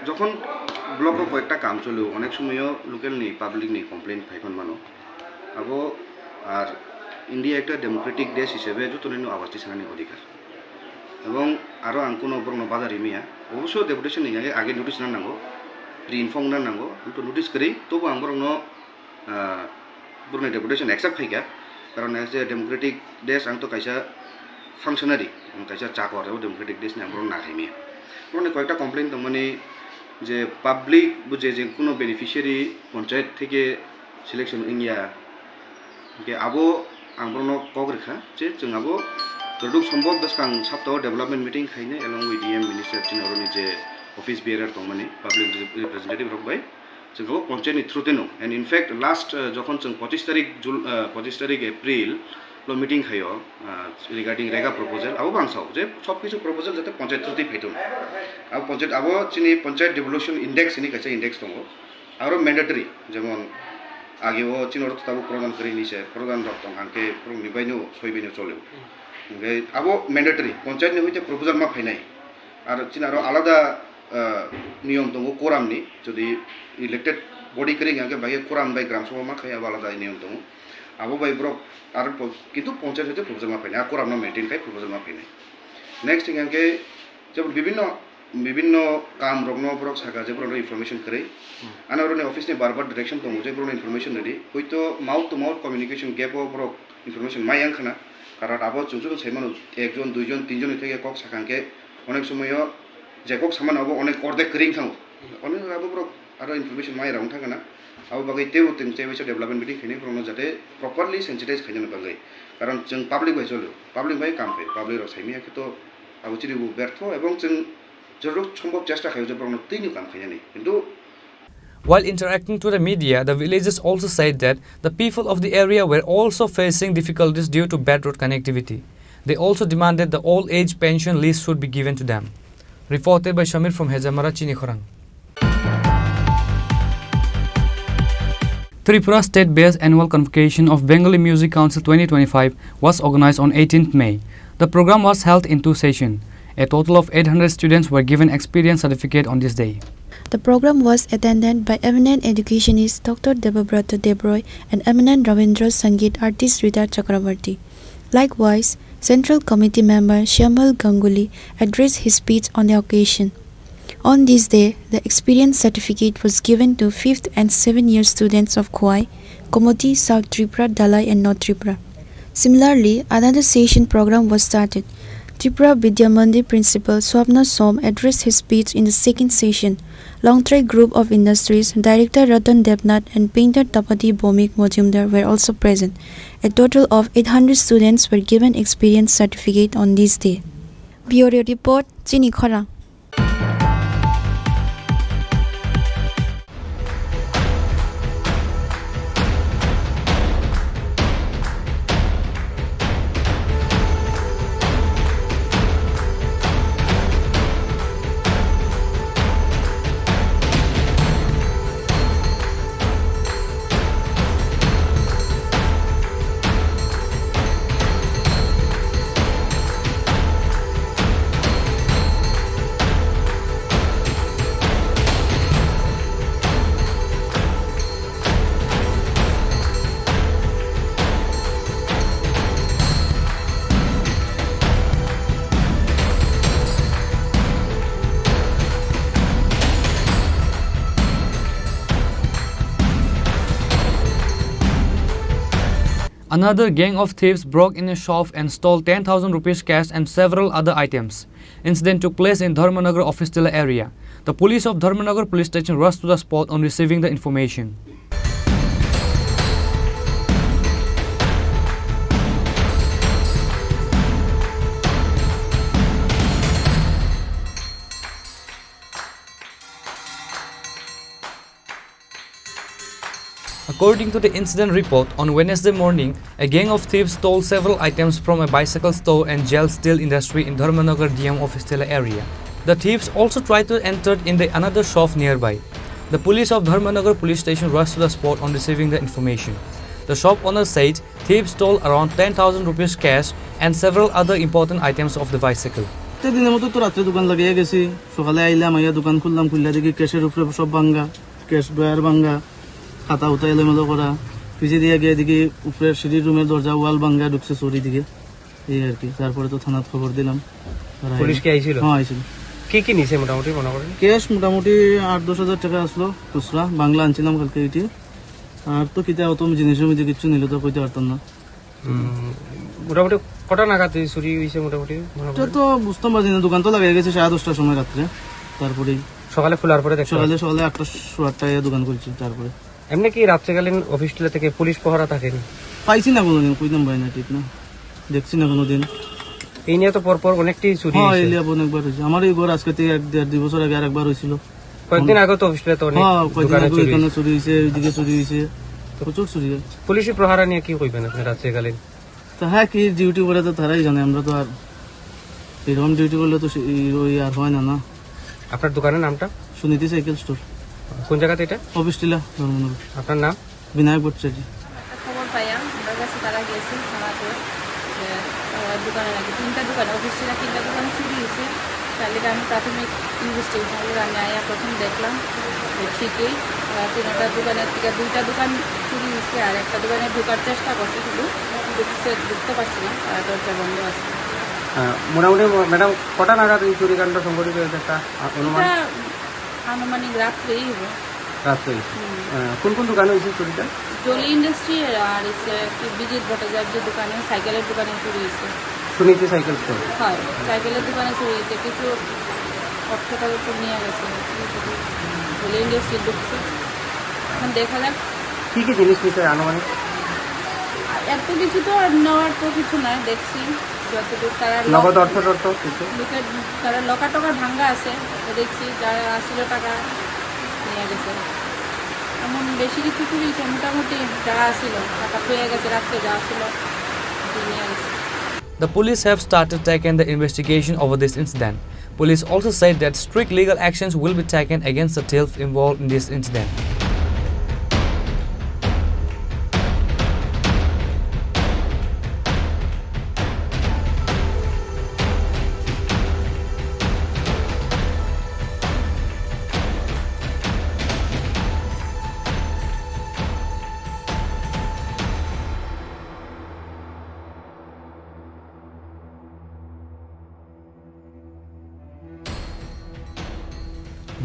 যখন block কয়েকটা কাম চলো অনেক সময়ও local নি public নি complain ফাইফন মানো আবো আর ইন্ডিয়া একটা ডেমোক্রেটিক দেশ হিসেবে যতনিনো আবাসটি সানানি অধিকার এবং আরও আঙ্কুনো বরং বাজারি মিয়া অবশ্য ডেপুটেশন নিয়ে আগে নোটিস না নাঙ্গো প্রি ইনফর্ম না নাঙ্গো কিন্তু নোটিস করি তবু আং বরং বরং ডেপুটেশন একসেপ্ট খাইকা কারণ এজ এ ডেমোক্রেটিক দেশ আং তো কাইসা ফাংশনারি কাইসা চাকর এবং ডেমোক্রেটিক দেশ নিয়ে বরং না খাই মিয়া বরং কয়েকটা কমপ্লেন তো মানে যে পাবলিক বুঝে যে কোনো বেনিফিশিয়ারি পঞ্চায়েত থেকে সিলেকশন ইন্ডিয়া আবো আং বরং কক রেখা যে जों আবো Terduk সম্ভব বেসকাং সপ্তাহ ডেভেলপমেন্ট মিটিং খাইনে along with DM মিনিস্টার চিনারনি যে অফিস বিয়ারার দংমানি পাবলিক রিপ্রেজেন্টেটিভ রকবাই जोंखौ পঞ্চায়েতনি থ্রুতেনো এন্ড ইনফ্যাক্ট লাস্ট যখন जों 25 তারিখ এপ্রিল লো মিটিং খাইও রিগার্ডিং রেগা প্রপোজাল আবো বাংসাও যে সব কিছু প্রপোজাল যাতে পঞ্চায়েত থ্রুতে ফাইতো আবো পঞ্চায়েত আবো চিনি পঞ্চায়েত ডেভেলপমেন্ট ইন্ডেক্স ইনি কাছে ইন্ডেক্স দङ আরো ম্যান্ডেটরি যেমন আগেও চিনর তাবো প্রদান করি নিছে প্রদান রক্তং হাঙ্কে প্রং নিবাইনো সইবিনো চলেও আবো ম্যান্ডেটরি পঞ্চায়েত হইতে প্রপোজাল মা ফাইনাই আর চিনারো আলাদা নিয়ম দङ কোরামনি যদি ইলেক্টেড বডি করি গাকে বাইরে কোরাম বাই গ্রাম সভা মা খাইয়া আলাদা নিয়ম দङ আবো বাই ব্রক আর কিন্তু পঞ্চায়েত হতে প্রপোজাল মা পাইনি আর কোরাম না মেনটেন খাই প্রপোজাল মা পাইনি নেক্সট গাকে जब विभिन्न काम रगनो ब्रक सागा जे ब्रक इनफरमेशन करे आना रने ऑफिस ने बार-बार डायरेक्शन दङ जे ब्रक इनफरमेशन रेडी हयतो mouth to mouth communication gap ब्रक इनफरमेशन मायां खाना कारण आबो जुजु सेमानो एकजन दुइजन तीनजन থেকে কক সাকাंके অনেক সময় যে কক সামান হবো অনেক অর্ধেক করিং থাও অনেক আবো ব্রক আর ইনফরমেশন মাই রাউন্ড থাকানা আবো বাগै তেও তিন চেবেছে डेभलपमेंट बिदि खैने ब्रनो जाते प्रॉपर्ली सेंसिटाइज खाइनो बागै कारण जों पाब्लिक बाय चलो पाब्लिक बाय काम फै पाब्लिक र साइमिया खितो आबो चिरिबो व्यर्थ एवं जों जरुक सम्भव चेष्टा खायो जे ब्रनो तिनि काम खाइनानै किन्तु While interacting to the media, the villagers also said that the people of the area were also facing difficulties due to bad road connectivity. They also demanded the old age pension list should be given to them. Reported by Shamir from Hejamara, Chini Khorang. Tripura State-based annual convocation of Bengali Music Council 2025 was organized on 18th May. The program was held in 2 sessions. A total of 800 students were given experience certificate on this day. The program was attended by eminent educationist Dr. Debabrata Debroy and eminent Ravindra Sangeet artist Rita Chakravarti. Likewise, Central Committee member Shyamal Ganguly addressed his speech on the occasion. On this day, the experience certificate was given to 5th and 7th year students of Khwai, Komoti, South Tripura, Dalai and North Tripura. Similarly, another session program was started. Tripura Vidya Mandir principal Swapna Som addressed his speech in the second session. Longtrai Group of Industries, Director Ratan Debnath and painter Tapati Bomik Mojumdar were also present. A total of 800 students were given experience certificate on this day. Bureau Report, Chini Khorang. Another gang of thieves broke in a shop and stole 10,000 rupees cash and several other items. Incident took place in Dharmanagar office tila area. The police of Dharmanagar police station rushed to the spot on receiving the information. According to the incident report, on Wednesday morning, a gang of thieves stole several items from a bicycle store and gel steel industry in Dharmanagar DM office tila area. The thieves also tried to enter in the another shop nearby. The police of Dharmanagar police station rushed to the spot on receiving the information. The shop owner said thieves stole around 10,000 rupees cash and several other important items of the bicycle. দিনের মতো তো রাত্রে দোকান লাগিয়ে গেছি, সকালে আইলাম, আইয়া দোকান খুললাম, খুললা দেখি ক্যাশের উপরে সব ভাঙ্গা, ক্যাশ ড্রয়ার ভাঙ্গা, খাতা উঠা এলোমেলো করা, পিছিয়ে দিয়ে গিয়ে দেখি উপরের সিঁড়ির রুমের দরজা ওয়াল ভাঙ্গা ঢুকছে চোরি দিকে, এই আর কি। তারপরে তো থানাত খবর দিলাম। পুলিশ কি আইছিল? হ্যাঁ আইছিল। কি কি নিছে মোটামুটি মনে করেন? ক্যাশ মোটামুটি 8-10 হাজার টাকা আসলো খুচরা, বাংলা আনছিলাম কালকে এটি। আর তো কিতা অত জিনিসের মধ্যে কিছু নিলে তো কইতে পারতাম না। মোটামুটি কটা নাগাদ চুরি হয়েছে মোটামুটি? এটা তো বুঝতাম পারছি না, দোকান তো লাগিয়ে গেছে 10:30টার সময় রাত্রে। তারপরে সকালে খোলার পরে সকালে 8:08টায় দোকান খুলছি। তারপরে এমনি কি রাত্রেকালীন অফিস থেকে পুলিশ পহরা থাকেনি? পাইছি না কোনোদিন, কইতাম পাই না, ঠিক না, দেখছি না কোনোদিন। এই নিয়ে তো পরপর অনেকটি চুরি হয়েছে। এই নিয়ে অনেকবার হয়েছে। আমার এই ঘর আজকে থেকে 1-1.5 বছর আগে আরেকবার হয়েছিল। কয়েকদিন আগে তো অফিস তো অনেক দোকানে চুরি হয়েছে, ওইদিকে চুরি হয়েছে, প্রচুর চুরি হয়েছে। পুলিশি প্রহারা নিয়ে কি কইবেন আপনি রাত্রেকালীন? তা হ্যাঁ, কি ডিউটি করে তো তারাই জানে, আমরা তো আর এরকম ডিউটি করলে তো আর হয় না। না, আপনার দোকানের নামটা? Suniti cycle store. কোন জায়গাতে এটা? অফিস টিলা, ধর্মনগর। আপনার নাম? বিনায়ক ভট্টাচার্য। খবর পাইয়াম, আমরা কাছে তারা গেছে থানাতে, দোকানে নাকি 3টা দোকান, অফিস টিলা 3টা দোকান চুরি হয়েছে। তার লেগে আমি প্রাথমিক ইনভেস্টিগেশন আমি আয়া প্রথম দেখলাম ঠিকই 3টা দোকানের থেকে 2টা দোকান চুরি হয়েছে আর একটা দোকানে ঢোকার চেষ্টা করছে শুধু ঢুকতে পারছি না আর দরজা বন্ধ আছে। মোটামুটি ম্যাডাম কটা নাগাদ এই চুরিকাণ্ড সংঘটিত হয়েছে একটা অনুমান? আনুমানিক রাত্রেই হবে। রাত্রে কোন কোন দোকানে হয়েছে চুরিটা? জলি ইন্ডাস্ট্রি আর বিজিত ভট্টাচার্যের দোকানে সাইকেলের দোকানে চুরি হয়েছে। শুনেছি সাইকেল স্টোর। হয় সাইকেলের দোকানে চুরি হয়েছে, কিছু অর্থ কাগজ নিয়ে গেছে। জলি ইন্ডাস্ট্রি ঢুকছে, এখন দেখা যাক কী কী জিনিস নিচ্ছে আনুমানিক। এত কিছু তো আর নেওয়ার তো কিছু নয়, দেখছি যতটুকু তারা নগদ অর্থ কিছু লোকের তারা লকার টকার ভাঙ্গা আছে দেখছি, যারা আসলে টাকা নিয়ে গেছে। এমন বেশি কিছু চুরি মোটামুটি যা আসছিল টাকা পেয়ে গেছে, রাত্রে যা আসছিল নিয়ে গেছে। The police have started taking the investigation over this incident. Police also said that strict legal actions will be taken against the thieves involved in this incident.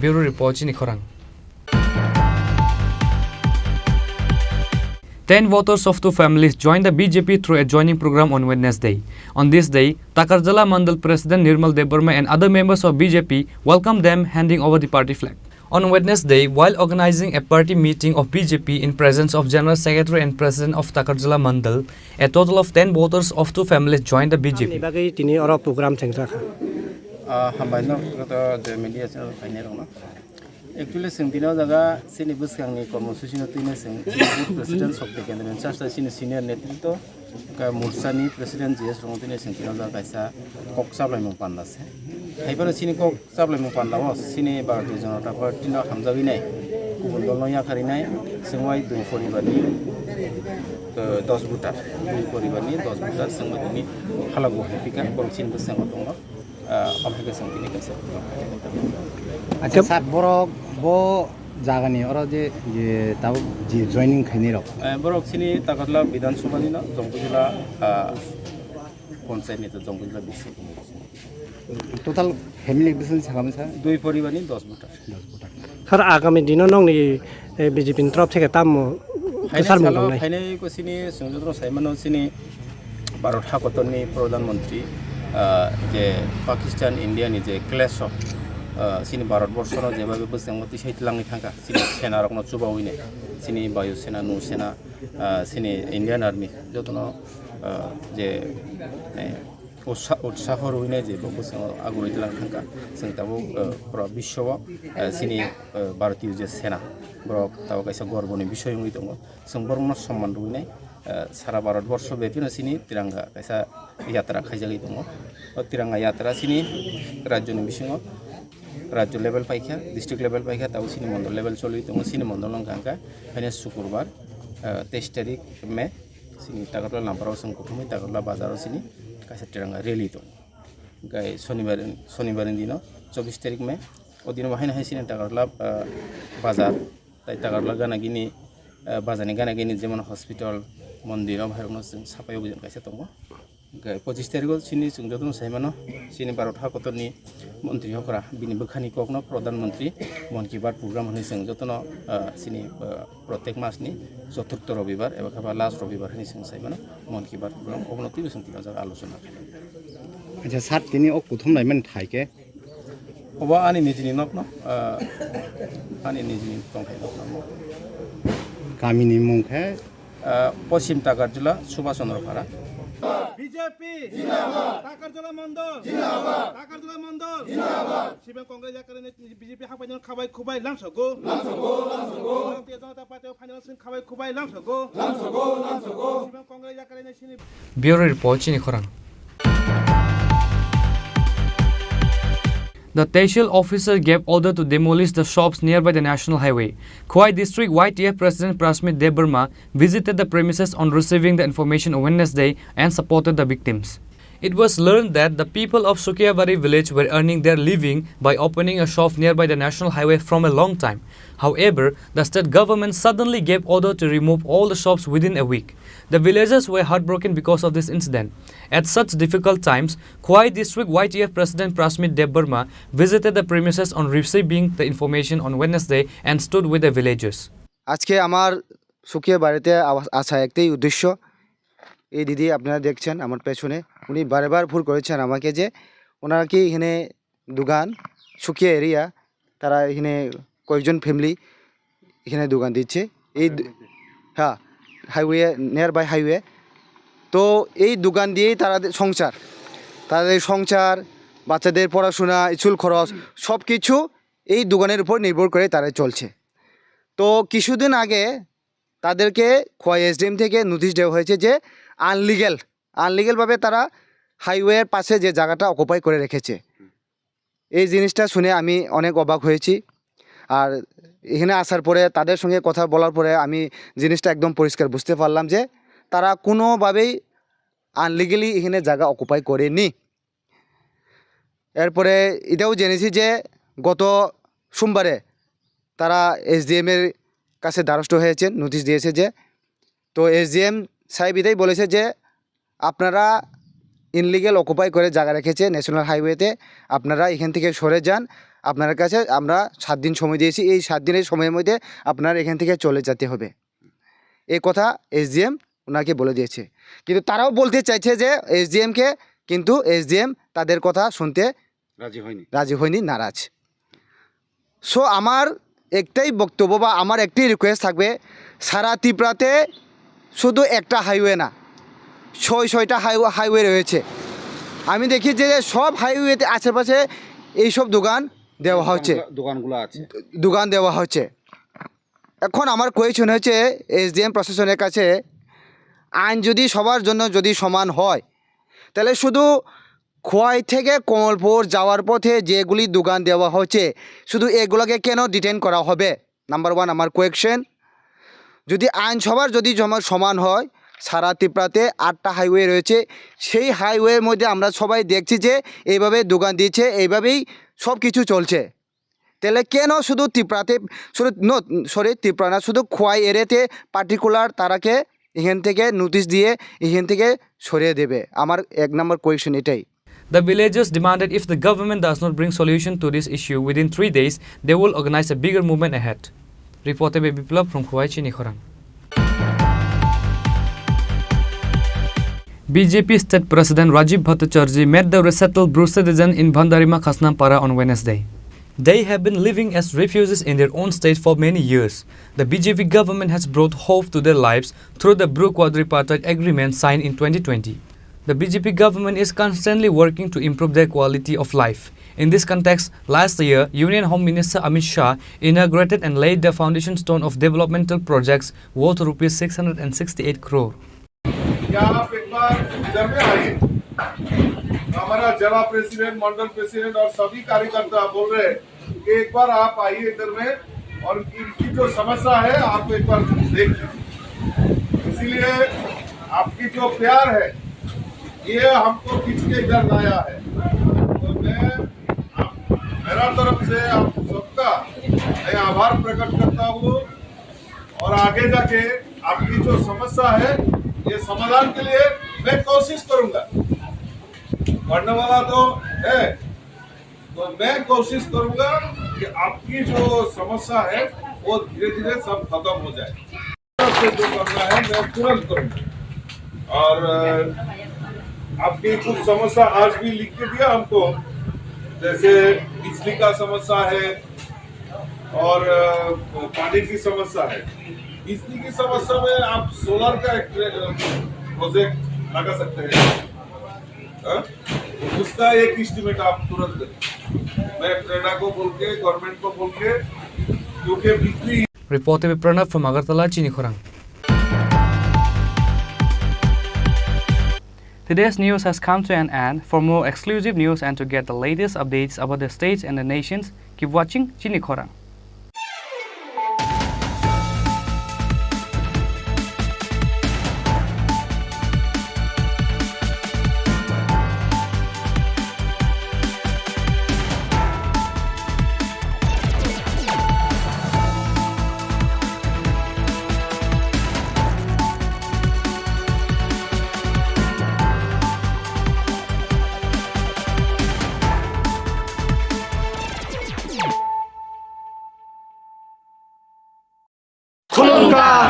Bureau Report, Chini Khorang. 10 voters of two families joined the BJP through a joining program on Wednesday. On this day, Takarjala Mandal President Nirmal Debarma and other members of BJP welcomed them, handing over the party flag. On Wednesday, while organizing a party meeting of BJP in presence of General Secretary and President of Takarjala Mandal, a total of 10 voters of two families joined the BJP. Actually, Singtina Zaga, Sini Buskangi, Convocation, President of the Canadian Church, Senior Netrito, Mursani, President J.S. Romotina, Singtina Zaga, Cox Sablemon Pandas. Hyper Sinico Sablemon Pandas, Sini Bartizan, Tapatina Hamzavine, Kundolonia Karina, Singwai, do for Ibani, Dos Buta, for Ibani, Dos Buta, Sangani, Halago, Hifika, Bolsin, the Sangatonga. अच्छा सात बरक बो जागानी और जे ताव जे joining खैनी रक बरक सिनी ताकतला विधानसभा नि न जंगुजिला पंचायत नि त जंगुजिला बिसि टोटल फैमिली बिसि छगाम छ दुई परिवार नि 10 भोटार सर आगामी दिनों नंगनी बीजेपी तरफ से ताम सर मलाई हैने को सिनी संजोद्र साइमनो सिनी भारत हाकतनि प्रधानमंत्री जे पाकिस्तान इंडिया नि जे क्लैश ऑफ सिनी भारतवर्षनो जेबाबे बोसंगति सैतलांनि थांगा सिनी सेना रकनो चुबावइने सिनी वायु सेना नौ सेना सिनी इंडियन आर्मी जतनो जे उत्साह रइने जे बोसंग आगुइतलां थांगा जों ताबो पुरा विश्व सिनी भारतीय जे सेना ब्रो ताबो काइसा गर्वनि विषय होइ दङ जों बरमनो सम्मान रइने सारा भारतवर्ष बेफिनो सिनी तिरंगा काइसा यात्रा खाइजागै दङ तिरंगा यात्रा सिनी राज्यनि बिसिङाव राज्य लेवल पाइखा डिस्ट्रिक्ट लेवल पाइखा ताऊ सिनी मंडल लेवल चलि दङ सिनी मंडल गांका हैने शुक्रबार 23 तारिख में सिनी तागरला लामपाराव जों गथुमै तागरला बाजाराव सिनी काइसा तिरंगा रैली दङ गाय शनिबार दिन 24 तारिख में ओ दिन बाहायना है सिनी तागरला बाजार ताइ तागरला गानागिनी बाजारनि गानागिनी जेमन हस्पिटाल मन्दिराव भायरनो जों साफाय अभियान काइसा दङ 25 तारिखआव सिनी जोंजों साइमानो सिनी भारत हाकतनि मन्त्री हकरा बिनि बोखानि ककनो प्रधानमन्त्री मन की बात प्रोग्राम हनि जों जतनो सिनी प्रत्येक मासनि चतुर्थ रविवार एबा खाबा लास्ट रविवार हनि जों साइमानो मन की बात प्रोग्राम अबनति बिसंति जा आलोचना अच्छा सात दिनि अ कुथुम नायमन थाइके अबा आनि निजिनि नकनो आनि निजिनि तंखाय नकनो गामिनि मुंखे पश्चिम तागारजिला सुभाष चन्द्र फारा बीजेपी जिंदाबाद ताकारजला मंडल जिंदाबाद ताकारजला मंडल जिंदाबाद सिबें कांग्रेस याकरेने बीजेपी हाबायनो खाबाय खुबाय लामसगो भारतीय जनता पार्टी फाइनल सिन खाबाय खुबाय लामसगो सिबें कांग्रेस याकरेने सिनि Bureau Report, Chini Khorang. The Tehsil officer gave order to demolish the shops nearby the national highway. Khwai District YTF President Prasmit Debarma visited the premises on receiving the information on Wednesday and supported the victims. It was learned that the people of Sukiabari village were earning their living by opening a shop nearby the national highway from a long time. However, the state government suddenly gave order to remove all the shops within a week. The villagers were heartbroken because of this incident. At such difficult times, Khwai District YTF President Prasmit Debbarma visited the premises on receiving the information on Wednesday and stood with the villagers. আজকে আমার সুকিয়া বাড়িতে আসা একটাই উদ্দেশ্য। এই দিদি আপনারা দেখছেন আমার পেছনে, উনি বারবার ফোন করেছেন আমাকে যে ওনারা কি এখানে দোকান সুকিয়া এরিয়া তারা এখানে কয়েকজন ফ্যামিলি এখানে দোকান দিচ্ছে এই হ্যাঁ হাইওয়ে নিয়ার বাই হাইওয়ে। তো এই দোকান দিয়েই তাদের সংসার বাচ্চাদের পড়াশোনা স্কুল খরচ সব কিছু এই দোকানের উপর নির্ভর করে তারা চলছে। তো কিছুদিন আগে তাদেরকে খোয়াই এসডিএম থেকে নোটিশ দেওয়া হয়েছে যে আনলিগেলভাবে তারা হাইওয়ের পাশে যে জায়গাটা অকুপাই করে রেখেছে। এই জিনিসটা শুনে আমি অনেক অবাক হয়েছি। আর এখানে আসার পরে তাদের সঙ্গে কথা বলার পরে আমি জিনিসটা একদম পরিষ্কার বুঝতে পারলাম যে তারা কোনোভাবেই আনলিগেলি এখানে জায়গা অকুপাই করেনি। এরপরে এটাও জেনেছি যে গত সোমবারে তারা এসডিএমের কাছে দ্বারস্থ হয়েছেন, নোটিশ দিয়েছে যে তো এসডিএম সাহেব এটাই বলেছে যে আপনারা ইনলিগেল অকুপাই করে জায়গা রেখেছে ন্যাশনাল হাইওয়েতে, আপনারা এখান থেকে সরে যান, আপনার কাছে আমরা 7 দিন সময় দিয়েছি, এই 7 দিনের সময়ের মধ্যে আপনার এখান থেকে চলে যেতে হবে। এই কথা এসডিএম ওনাকে বলে দিয়েছে। কিন্তু তারাও বলতে চাইছে যে এসডিএমকে, কিন্তু এসডিএম তাদের কথা শুনতে রাজি হয়নি, নারাজ। সো আমার একটাই বক্তব্য বা আমার একটাই রিকোয়েস্ট থাকবে, সারা ত্রিপুরাতে শুধু একটা হাইওয়ে না 6টা হাইওয়ে রয়েছে। আমি দেখি যে সব হাইওয়েতে আশেপাশে এইসব দোকান দেওয়া হচ্ছে, দোকান দেওয়া হচ্ছে। এখন আমার কোয়েশন হচ্ছে এসডিএম প্রশাসনের কাছে, আইন যদি সবার জন্য যদি সমান হয় তাহলে শুধু খোয়াই থেকে কমলপুর যাওয়ার পথে যেগুলি দোকান দেওয়া হচ্ছে শুধু এগুলোকে কেন ডিটেইন করা হবে? নাম্বার 1 আমার কোয়েশন। যদি আইন সবার যদি সমান হয়, সারা ত্রিপুরাতে 8টা হাইওয়ে রয়েছে, সেই হাইওয়ের মধ্যে আমরা সবাই দেখছি যে এইভাবে দোকান দিচ্ছে, এইভাবেই সব কিছু চলছে। তাহলে কেন শুধু ত্রিপুরাতে ত্রিপুরা না, শুধু খোয়াই এরিয়াতে পার্টিকুলার তারাকে এখান থেকে নোটিশ দিয়ে এখান থেকে সরিয়ে দেবে? আমার 1 নম্বর কোয়েশন এটাই। The villagers demanded if the government does not bring solution to this issue within 3 days, they will organize a bigger movement ahead. Reported by Biplab from Khwai, Chini Khorang. BJP State President Rajiv Bhattacharjee met the resettled Bru citizens in Bhandarima Khasnampara on Wednesday. They have been living as refugees in their own state for many years. The BJP government has brought hope to their lives through the Bru quadripartite agreement signed in 2020. The BJP government is constantly working to improve their quality of life. In this context, last year, Union Home Minister Amit Shah inaugurated and laid the foundation stone of developmental projects worth rupees 668 crore. क्या आप एक बार इधर में आइए, हमारा जिला president, मंडल president और सभी कार्यकर्ता बोल रहे हैं कि एक बार आप आइए इधर में और इनकी जो समस्या है आप एक बार देखिए। इसीलिए आपकी जो प्यार है ये हमको खींच के इधर लाया है। तो मेरा तरफ से आप सबका मैं आभार प्रकट करता हूँ और आगे जाके आपकी जो समस्या है ये समाधान के लिए मैं कोशिश करूंगा। बढ़ने वाला तो है, तो मैं कोशिश करूंगा कि आपकी जो समस्या है वो धीरे धीरे सब खत्म हो जाए। जो करना है मैं तुरंत करूंगा। और आपकी कुछ समस्या आज भी लिख के दिया हमको, जैसे बिजली का समस्या है और पानी की समस्या है। बिजली की समस्या में आप सोलर का एक प्रोजेक्ट लगा सकते हैं, उसका एक एस्टिमेट आप तुरंत दें। मैं प्रेरणा को बोल के, गवर्नमेंट को बोल के, क्योंकि बिजली। Reported by Pranav from Agartala, Chini Khorang. Today's news has come to an end. For more exclusive news and to get the latest updates about the states and the nations, keep watching Chini Khorang.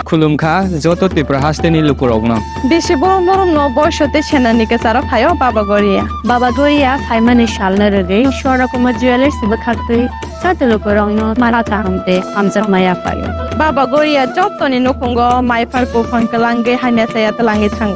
খুলুমখা যত ত্রিপুরা হাসতেনি লুকুরগ্ন বেশি বড় বড় বয়সতে সেনানিকে সারা ফাইও বাবা Garia ফাইমানি Salna রগে সরকমা jewellers বখাতই সাতে লুকুরগ্ন মারা তাহমতে আমজা মায়া পায় বাবা গরিয়া যতনি নকুঙ্গ মাইফার কোফন কলাঙ্গে হাইনা সায়া তলাঙ্গে থাঙ্গ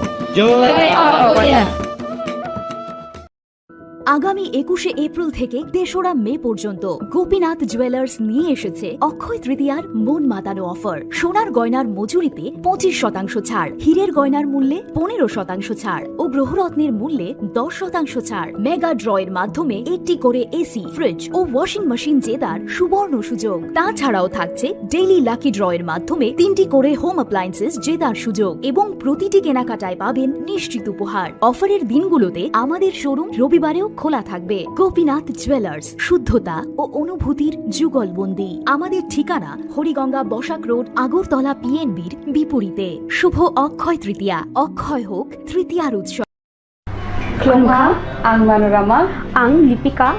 আগামী 21শে এপ্রিল থেকে 3রা মে পর্যন্ত গোপীনাথ জুয়েলার্স নিয়ে এসেছে অক্ষয় তৃতীয়ার মন মাতানো অফার। সোনার গয়নার মজুরিতে 25% ছাড়, হীরের গয়নার মূল্যে 15% ছাড় ও গ্রহরত্নের মূল্যে 10% ছাড়। মেগা ড্রয়ের মাধ্যমে একটি করে এসি, ফ্রিজ ও ওয়াশিং মেশিন জেতার সুবর্ণ সুযোগ। তাছাড়াও থাকছে ডেইলি লাকি ড্রয়ের মাধ্যমে 3টি করে হোম অ্যাপ্লায়েন্সেস জেতার সুযোগ এবং প্রতিটি কেনাকাটায় পাবেন নিশ্চিত উপহার। অফারের দিনগুলোতে আমাদের শোরুম রবিবারেও খোলা থাকবে। গোপীনাথ জুয়েলার্স, শুদ্ধতা ও অনুভূতির যুগলবন্দি। আমাদের ঠিকানা হরিগঙ্গা বসাক রোড, আগরতলা পিএনবির বিপরীতে। শুভ অক্ষয় তৃতীয়া, অক্ষয় হোক তৃতীয়ার উৎসব। Klongha, ang Manorama, ang Lipika.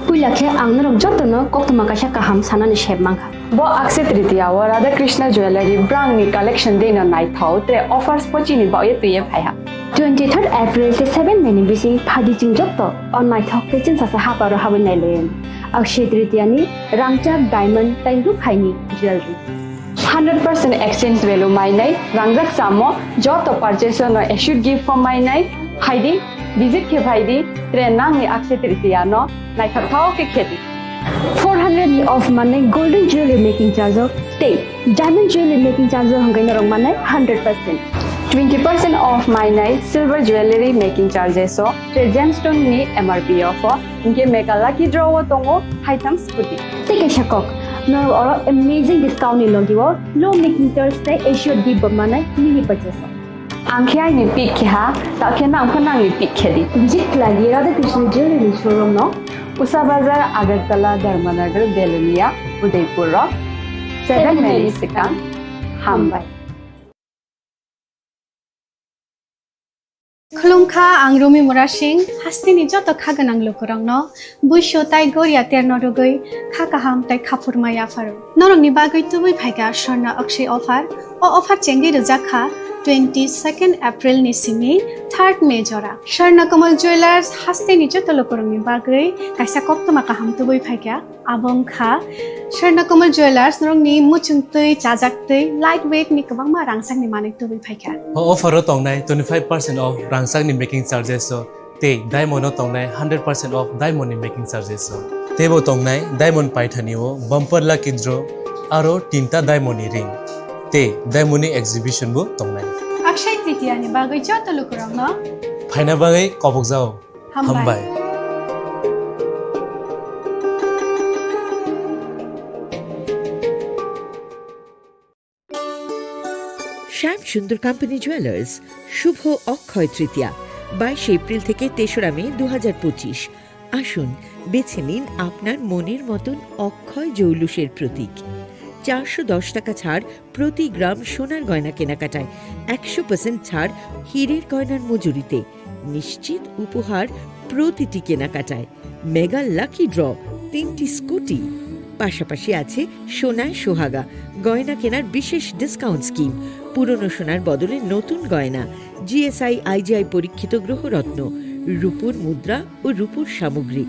Puilakhe ang narok jotono koktuma kasha kaham sanani shebmangha. Bo akse tritiya wa Radha Krishna Jewelry brand ni collection dena nai thau tre offers pochini ba ye tuye phaiha. 23rd April te 7 meni bisi phadi jing jotto on my thok te chin sa ha paro ha nai len. Akshay tritiya ni rangchak diamond tai ru khaini jewelry. 100% exchange value mai nai rangjak samo joto purchase no issued gift for mai nai haidi visit ke bhaidi tre nang ni akshay tritiya no nai thau ke kheti 400 of money golden jewelry making charge of stay diamond jewelry making charge of hangai rong manai 100% 20% off my night silver jewelry making charges so gemstone ni MRP of inke mega lucky draw tongo items puti take a shakok no or amazing discount ni logiwo low making charge te assured give manai mini purchase angkhya ni pick kha ta khena angkhana ni pick khedi visit lagi Radha Krishna jewelry showroom no Usa Bazar Agartala Dharmanagar Belunia Udaipur 7 Mary Sikang Hambai Khulungkha ang Rumi Murashing hastini joto khaganang lukurangno buisho tai goria ternodogoi khakaham tai khapurmaya faru norong ni bagoi tubui phaiga sorna akshay offer o offer chengi rujakha 22nd April ni simi 3rd May jora Sharna Kamal Jewelers hastini joto lukurang ni bagoi kaisa koptoma kaham tubui phaiga abong kha Sharna Kamal Jewelers norong ni muchungtui chajaktui lightweight ni kabangma rangsang ni manik tubui phaiga offer tongnai 25% off rangsang ni making charges so te diamond tongnai 100% off diamond ni making charges so tebo tongnai diamond paithani o bumper lucky draw aro tinta diamond ni ring te diamond ni exhibition bo tongnai Akshay Tritiya ni bagoi joto lukurang no phaina bagai kobok jao hambai শ্যাম সুন্দর company jewellers শুভ Akshaya Tritiya 22 April থেকে 3রা মে 2025 আসুন বেছে নিন আপনার মনের মতন অক্ষয় জৌলুসের প্রতীক 410 টাকা ছাড় প্রতি গ্রাম সোনার গয়না কেনাকাটায় 100% ছাড় হীরের গয়নার মজুরিতে নিশ্চিত উপহার প্রতিটি কেনাকাটায় মেগা লাকি ড্র 3টি স্কুটি পাশাপাশি আছে সোনায় সোহাগা গয়না কেনার বিশেষ ডিসকাউন্ট স্কিম পুরনো সোনার বদলে নতুন গয়না জিএসআই আইজিআই পরীক্ষিত গ্রহরত্ন রূপোর মুদ্রা ও রূপোর সামগ্রী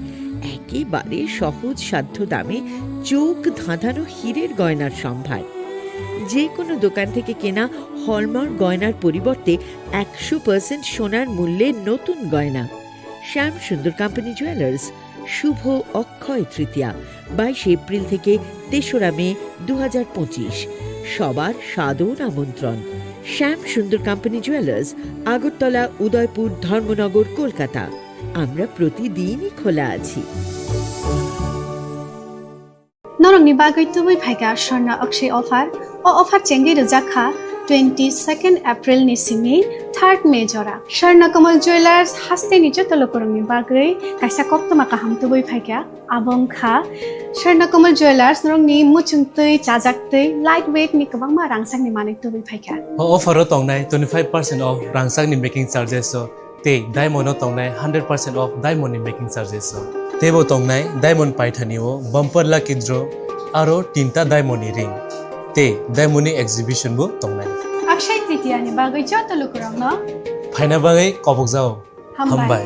একেবারে সহজ সাধ্য দামে চোখ ধাঁধানো হীরের গয়নার সম্ভার যে কোনো দোকান থেকে কেনা হলমার্ক গয়নার পরিবর্তে 100% সোনার মূল্যে নতুন গয়না শ্যাম সুন্দর কোম্পানি জুয়েলার্স শুভ অক্ষয় তৃতীয়া 22 এপ্রিল থেকে 3রা মে 2025 সবার সাদর আমন্ত্রণ শ্যাম সুন্দর কোম্পানি জুয়েলার্স আগরতলা উদয়পুর ধর্মনগর কলকাতা আমরা প্রতিদিনই খোলা আছি norong ni bagoi tubui phaiga sorna akshay offer o offer chengi rujakha 22nd April ni simi 3rd May jora Sharna Kamal Jewelers hastini joto lukurang ni bagoi kaisa koptoma kaham tubui phaiga abong kha Sharna Kamal Jewelers norong ni muchungtui chajaktui lightweight ni kabangma rangsang ni manik tubui phaiga offer tongnai 25% off rangsang ni making charges so te diamond tongnai 100% off diamond ni making charges so tebo tongnai diamond paithani o bumper lucky draw aro tinta diamond ni ring te te daimoni exhibition bu tongnai Akshay Tritiya ni bagai joto lukurang no. phaina bagai kobok jao hambai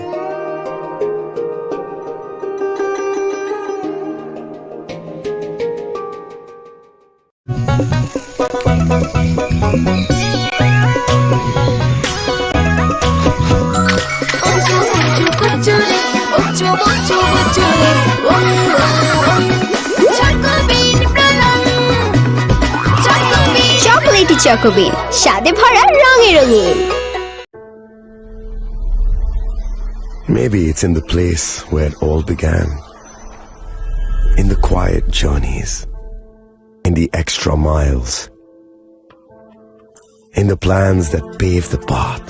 chocolatey Chocobean স্বাদে ভরা রঙে রঙিন Maybe it's in the place where it all began. In the quiet journeys. In the extra miles. In the plans that pave the path.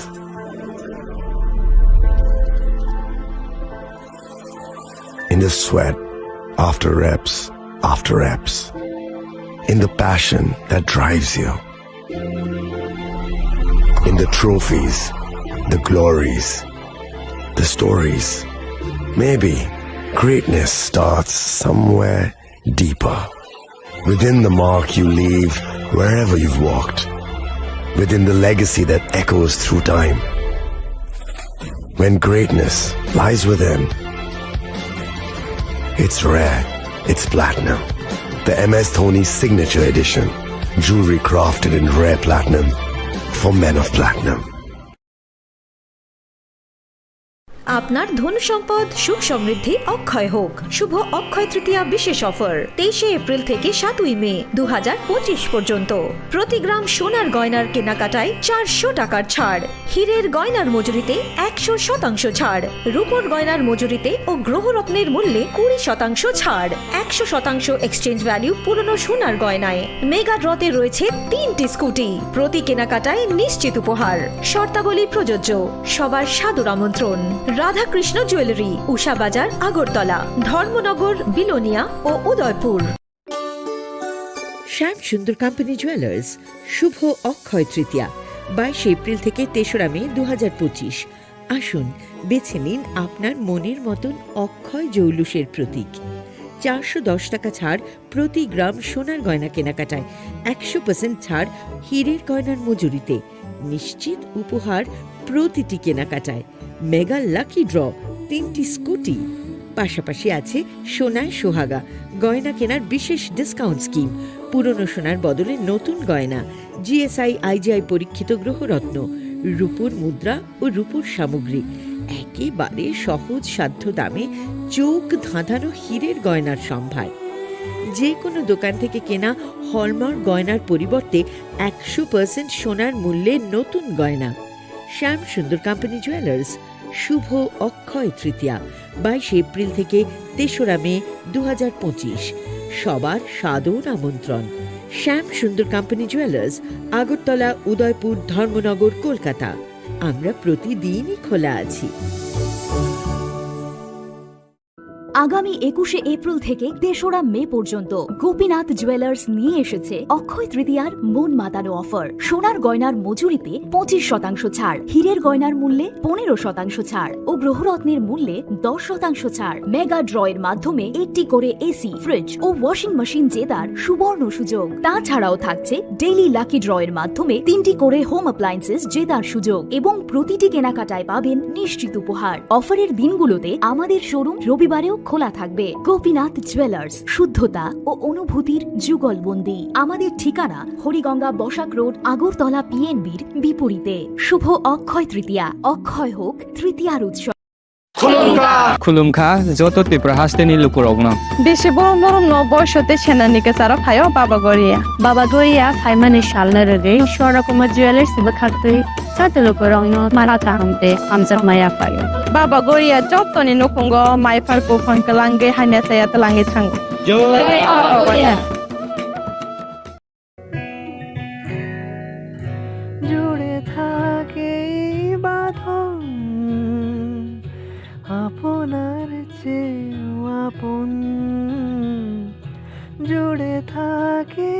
In the sweat after reps, in the passion that drives you, in the trophies, the glories, the stories. Maybe greatness starts somewhere deeper, within the mark you leave wherever you've walked, within the legacy that echoes through time. When greatness lies within, it's rare, it's platinum. The MS Dhoni Signature Edition, jewelry crafted in rare platinum for men of platinum. আপনার ধন সম্পদ সুখ সমৃদ্ধি অক্ষয় হোক শুভ অক্ষয় তৃতীয়া বিশেষ offer 23 April থেকে 7 মে 2025 পর্যন্ত প্রতি গ্রাম সোনার গয়নার কেনাকাটায় 400 টাকার ছাড় হীরের গয়নার মজুরিতে 100% ছাড় রূপোর গয়নার মজুরিতে ও গ্রহরত্নের মূল্যে 20% ছাড় 100% এক্সচেঞ্জ ভ্যালু পুরনো সোনার গয়নায় মেগা ড্রতে রয়েছে 3টি স্কুটি প্রতি কেনাকাটায় নিশ্চিত উপহার শর্তাবলী প্রযোজ্য সবার সাদর আমন্ত্রণ রাধাকৃষ্ণ জুয়েলারি উষা বাজার আগরতলা ধর্মনগর বিলোনিয়া ও উদয়পুর শ্যাম সুন্দর কোম্পানি জুয়েলার্স শুভ অক্ষয় তৃতীয়া 22 এপ্রিল থেকে 3রা মে 2025 আসুন বেছে নিন আপনার মনের মতন অক্ষয় জৌলুসের প্রতীক 410 টাকা ছাড় প্রতি গ্রাম সোনার গয়না কেনাকাটায় 100% ছাড় হীরের গয়নার মজুরিতে নিশ্চিত উপহার প্রতিটি কেনাকাটায় মেগা লাকি ড্র 3টি স্কুটি পাশাপাশি আছে সোনায় সোহাগা গয়না কেনার বিশেষ ডিসকাউন্ট স্কিম পুরনো সোনার বদলে নতুন গয়না জিএসআই আইজিআই পরীক্ষিত গ্রহরত্ন রূপোর মুদ্রা ও রূপোর সামগ্রী একেবারে সহজ সাধ্য দামে চোখ ধাঁধানো হীরের গয়নার সম্ভার যে কোনো দোকান থেকে কেনা হলমার্ক গয়নার পরিবর্তে 100% সোনার মূল্যে নতুন গয়না শ্যাম সুন্দর কোম্পানি জুয়েলার্স শুভ অক্ষয় তৃতীয়া 22 এপ্রিল থেকে 3রা মে 2025 সবার সাদর আমন্ত্রণ শ্যাম সুন্দর কোম্পানি জুয়েলার্স আগরতলা উদয়পুর ধর্মনগর কলকাতা আমরা প্রতিদিনই খোলা আছি আগামী 21শে এপ্রিল থেকে 3রা মে পর্যন্ত গোপীনাথ জুয়েলার্স নিয়ে এসেছে অক্ষয় তৃতীয়ার মন মাতানো অফার সোনার গয়নার মজুরিতে 25% ছাড় হীরের গয়নার মূল্যে 15% ছাড় ও গ্রহরত্নের মূল্যে 10% ছাড় মেগা ড্রয়ের মাধ্যমে একটি করে এসি ফ্রিজ ও ওয়াশিং মেশিন জেতার সুবর্ণ সুযোগ তাছাড়াও থাকছে ডেইলি লাকি ড্রয়ের মাধ্যমে 3টি করে হোম অ্যাপ্লায়েন্সেস জেতার সুযোগ এবং প্রতিটি কেনাকাটায় পাবেন নিশ্চিত উপহার অফারের দিনগুলোতে আমাদের শোরুম রবিবারেও খোলা থাকবে গোপীনাথ জুয়েলার্স শুদ্ধতা ও অনুভূতির যুগলবন্দি আমাদের ঠিকানা হরিগঙ্গা বসাক রোড আগরতলা পিএনবির বিপরীতে শুভ অক্ষয় তৃতীয়া অক্ষয় হোক তৃতীয়ার উৎসব খুলুমখা যত ত্রিপুরা হাসতেনি লুকুরগ্ন বেশি বড় নরম ন বয়সতে সেনানিকে সারা ফায়ও বাবা গরিয়া সাইমানি শালনা রে সরকমা জুয়েলার্স সিবে খাতে সাতে লুকুরগ্ন মারাতা হামতে আমজা মায়া ফায়ো বাবা গরিয়া যতনি নকুঙ্গ মাইফার কো ফনকলাঙ্গে হাইনা সায়া তলাঙ্গে থাঙ্গ জুড়ে থাকে বাঁধন আপনার চেয়ে আপন জুড়ে থাকে